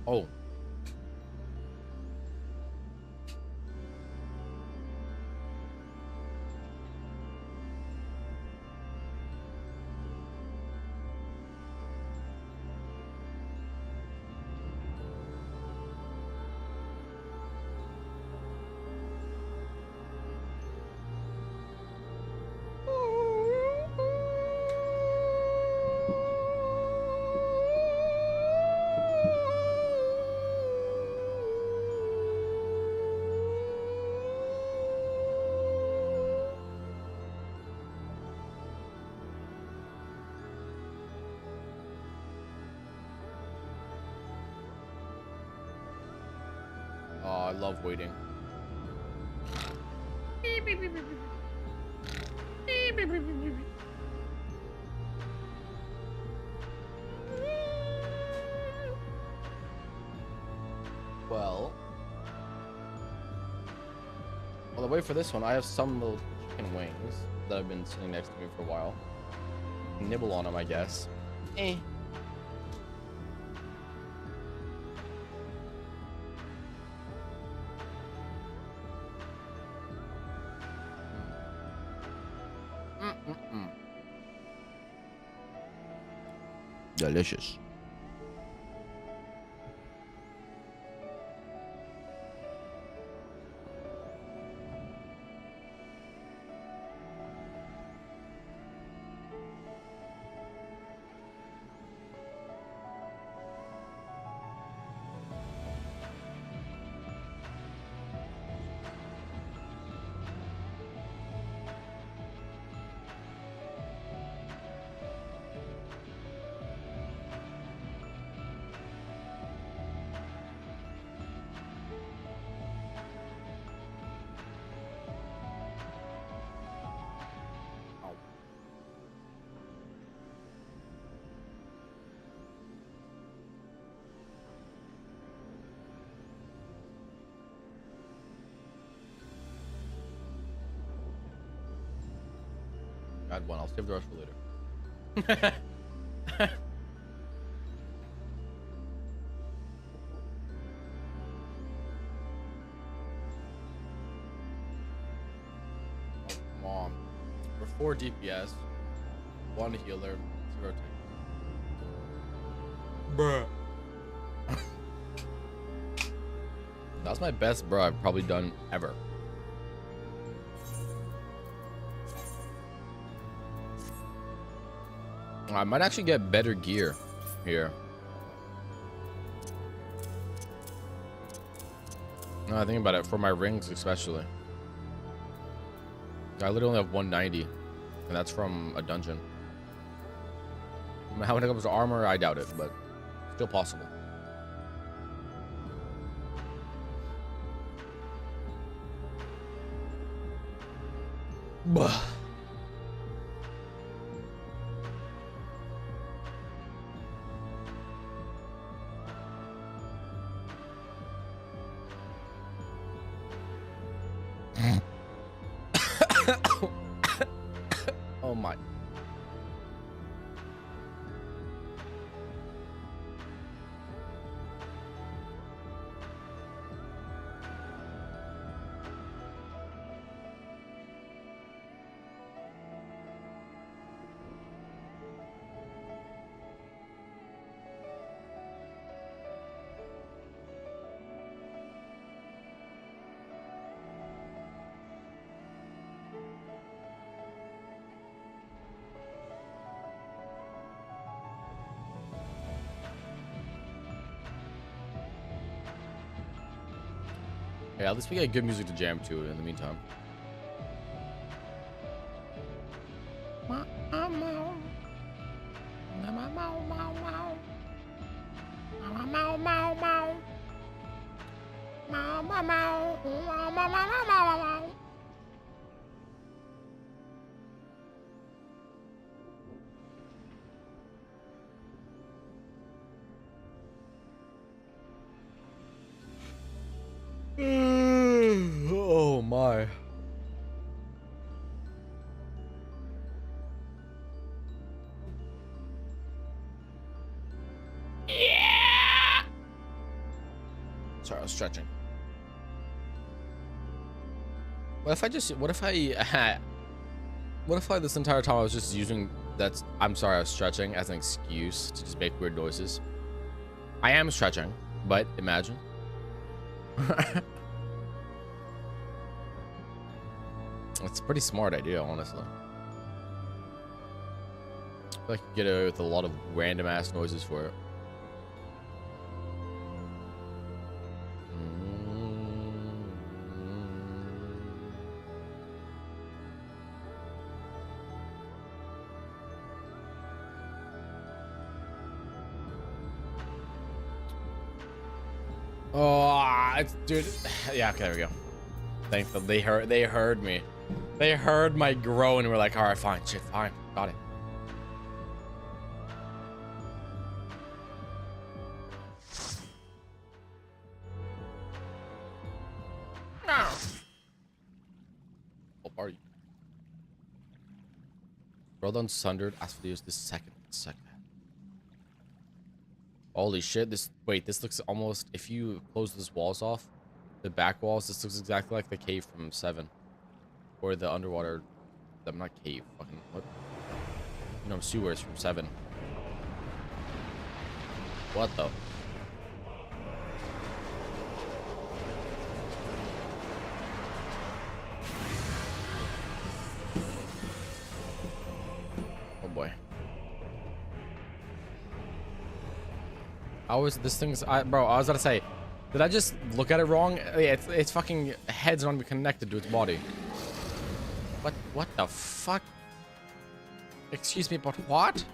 Oh. Oh, I love waiting. Well, while I wait for this one, I have some little chicken wings that have been sitting next to me for a while. Nibble on them, I guess. Eh. Delicious. Add one. I'll save the rest for later. Come on. For 4 DPS, 1 healer, 0 tank. Bruh. That's my best bruh I've probably done ever. I might actually get better gear here. No, I think about it for my rings especially. I literally have 190, and that's from a dungeon. How when it comes to armor, I doubt it, but still possible. Bah. Oh my. Yeah, at least we get good music to jam to in the meantime. Oh my. Yeah. Sorry, I was stretching. What if I this entire time I was just using I'm sorry, I was stretching as an excuse to just make weird noises. I am stretching, but imagine. It's a pretty smart idea, honestly. I feel like you get away with a lot of random ass noises for it. Oh, dude. Yeah, okay, there we go. Thankfully, they heard me. They heard my groan and were like, all right, fine, shit, fine, got it. What are you? Well done, Sundered. Ask for the second. Holy shit, this looks almost, if you close these walls off, the back walls, this looks exactly like the cave from 7. Or the underwater, I'm not cave, fucking, what? You know, sewers from 7. What the? Oh boy. Bro, I was gonna say, did I just look at it wrong? Yeah, its fucking head's not even connected to its body. What the fuck? Excuse me, but what?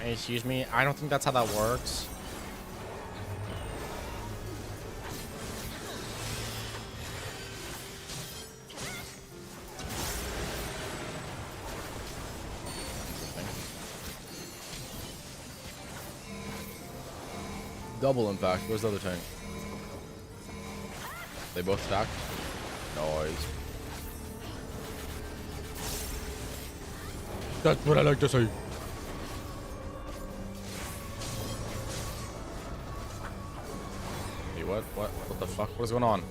Excuse me, I don't think that's how that works. Double impact. Where's the other tank? They both stack? Nice. That's what I like to say. Hey, what the fuck? What is going on?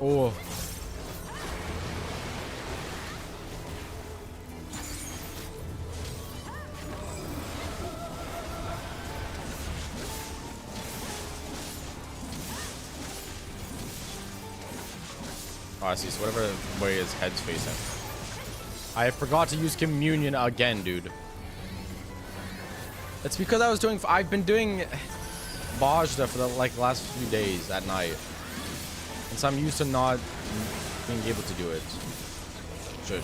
Oh. Oh, I see. So whatever way his head's facing. I forgot to use communion again, dude. It's because I've been doing Bajda for the last few days at night. And so I'm used to not being able to do it. Shush.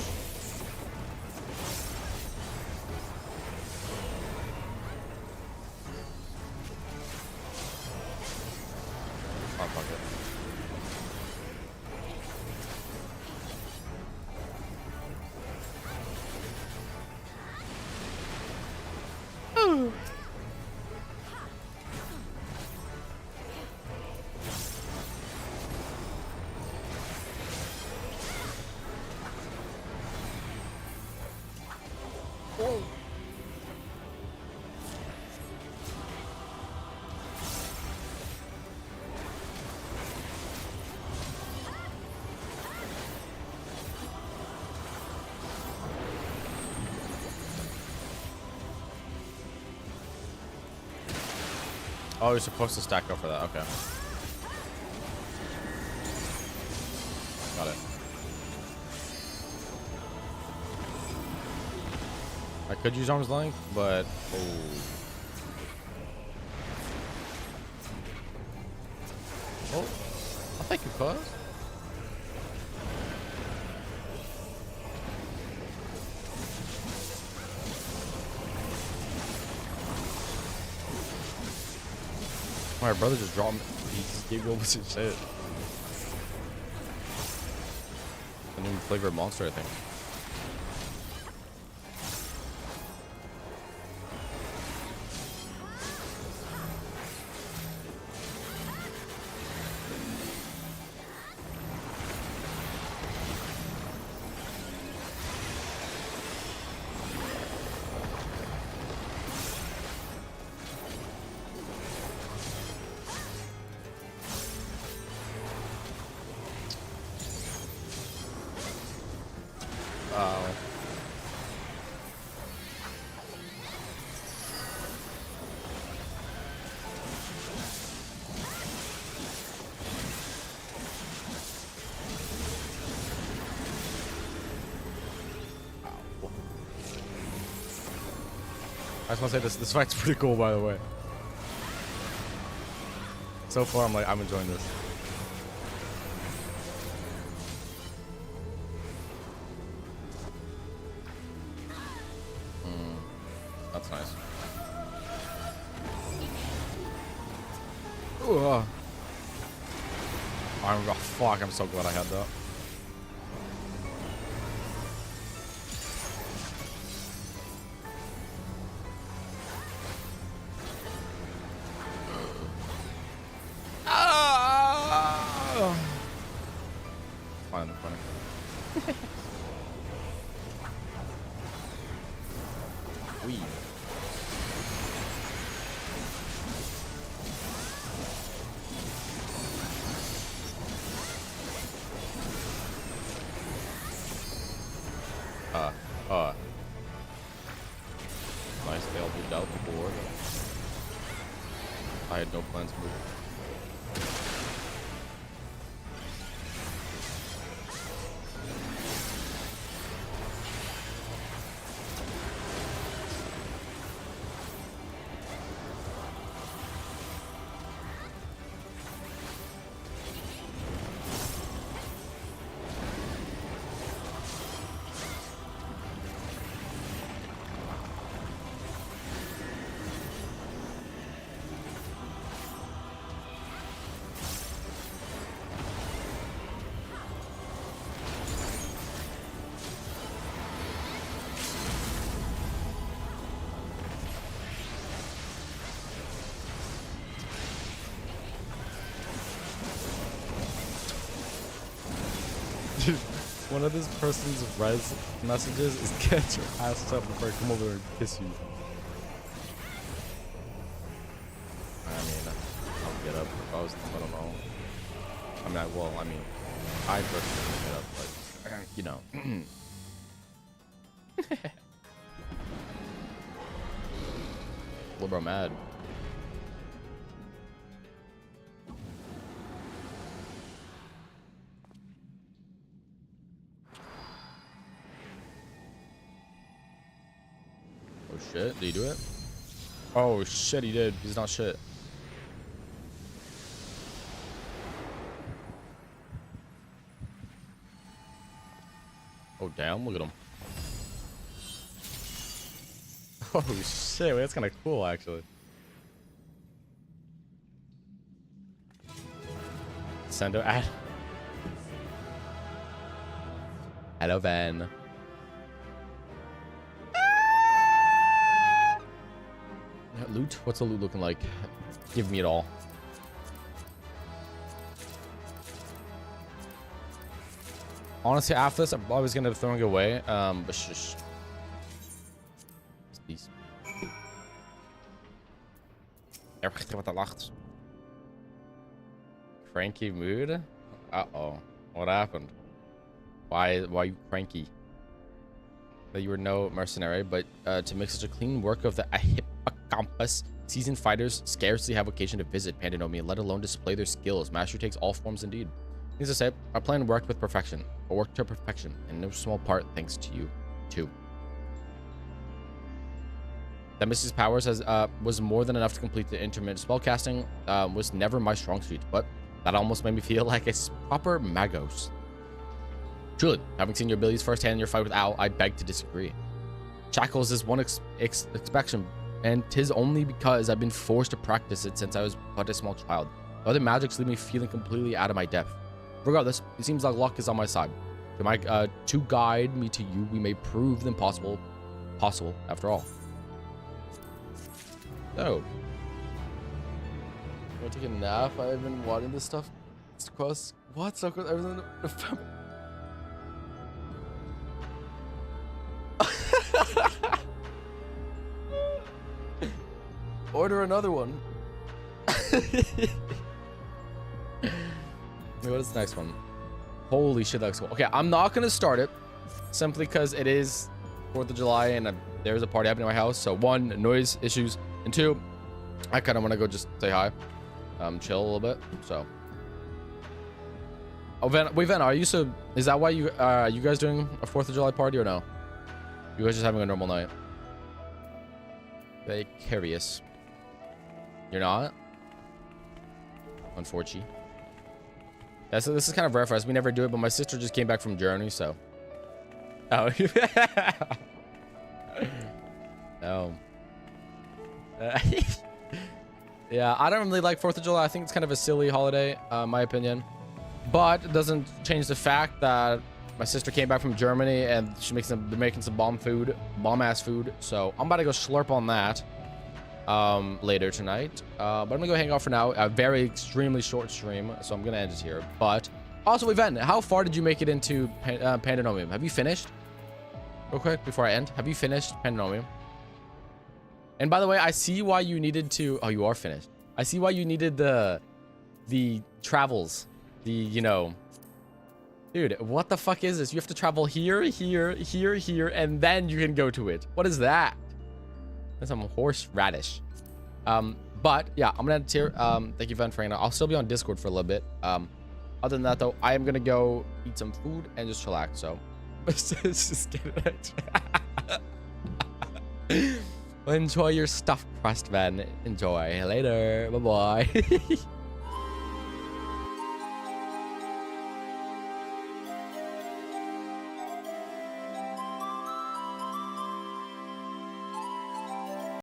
Oh, fuck it. Oh, you're supposed to stack up for that. Okay. Got it. I could use arm's length, but oh, I think you could. My brother just dropped me. He just gave me all this shit. A new flavored monster, I think. I just want to say this fight's pretty cool, by the way. So far, I'm enjoying this. That's nice. Ugh. Oh, fuck, I'm so glad I had that. Funny. Weed. Nice, they all moved out the board. I had no plans to move. Dude, one of this person's res messages is get your ass up before I come over and kiss you. I mean, I'll get up if I was, I don't know. I mean, I personally would get up, but, you know. Little bro mad. Shit, did he do it? Oh shit, he did. He's not shit. Oh damn, look at him. Oh shit, that's kind of cool actually. Send a ad. Hello, Van. Loot? What's the loot looking like? Give me it all. Honestly, after this, I'm always gonna end up throwing it away. But shush. These. Cranky mood? Uh-oh. What happened? Why are you cranky? That you were no mercenary, but to make such a clean work of the hippocampus, seasoned fighters scarcely have occasion to visit Pandaemonium, let alone display their skills. Mastery takes all forms indeed. Needless to say, our plan worked with perfection, or worked to perfection, in no small part thanks to you, too. That Misty's powers was more than enough to complete the intermittent spellcasting was never my strong suit, but that almost made me feel like a proper magos. Truly, having seen your abilities firsthand in your fight with Al, I beg to disagree. Shackles is one exception, and 'tis only because I've been forced to practice it since I was but a small child. The other magics leave me feeling completely out of my depth. Regardless, it seems like luck is on my side. To guide me to you, we may prove the impossible possible after all. So, I'm gonna take a nap. I've been wanting this stuff. It's cross. What? So everything. Order another one. Wait, what is the next one? Holy shit, that looks cool. Okay, I'm not gonna start it simply because it is 4th of July and there's a party happening in my house. So 1, noise issues, and 2, I kind of want to go just say hi, chill a little bit. So, oh, Ven, are you so? Is that why you guys doing a 4th of July party or no? You guys just having a normal night? Very curious. You're not? Unfortunately. Yeah, so this is kind of rare for us. We never do it, but my sister just came back from Germany, so. Oh. No. Yeah, I don't really like 4th of July. I think it's kind of a silly holiday, in my opinion. But it doesn't change the fact that my sister came back from Germany and they're making some bomb-ass food. So I'm about to go slurp on that later tonight. But I'm gonna go hang out for now. A very extremely short stream, so I'm gonna end it here. But also, Ven, how far did you make it into Pandaemonium? Have you finished? Real quick before I end, have you finished Pandaemonium? And by the way, I see why you needed to. Oh, you are finished. I see why you needed the travels. You know. Dude, what the fuck is this? You have to travel here, here, here, here, and then you can go to it. What is that? That's some horseradish. But yeah, I'm gonna end it here. Thank you, Ven, for hanging out. I'll still be on Discord for a little bit. Other than that, though, I am gonna go eat some food and just chillax. So, just get it. Enjoy your stuffed crust, Ven. Enjoy. Later. Bye bye.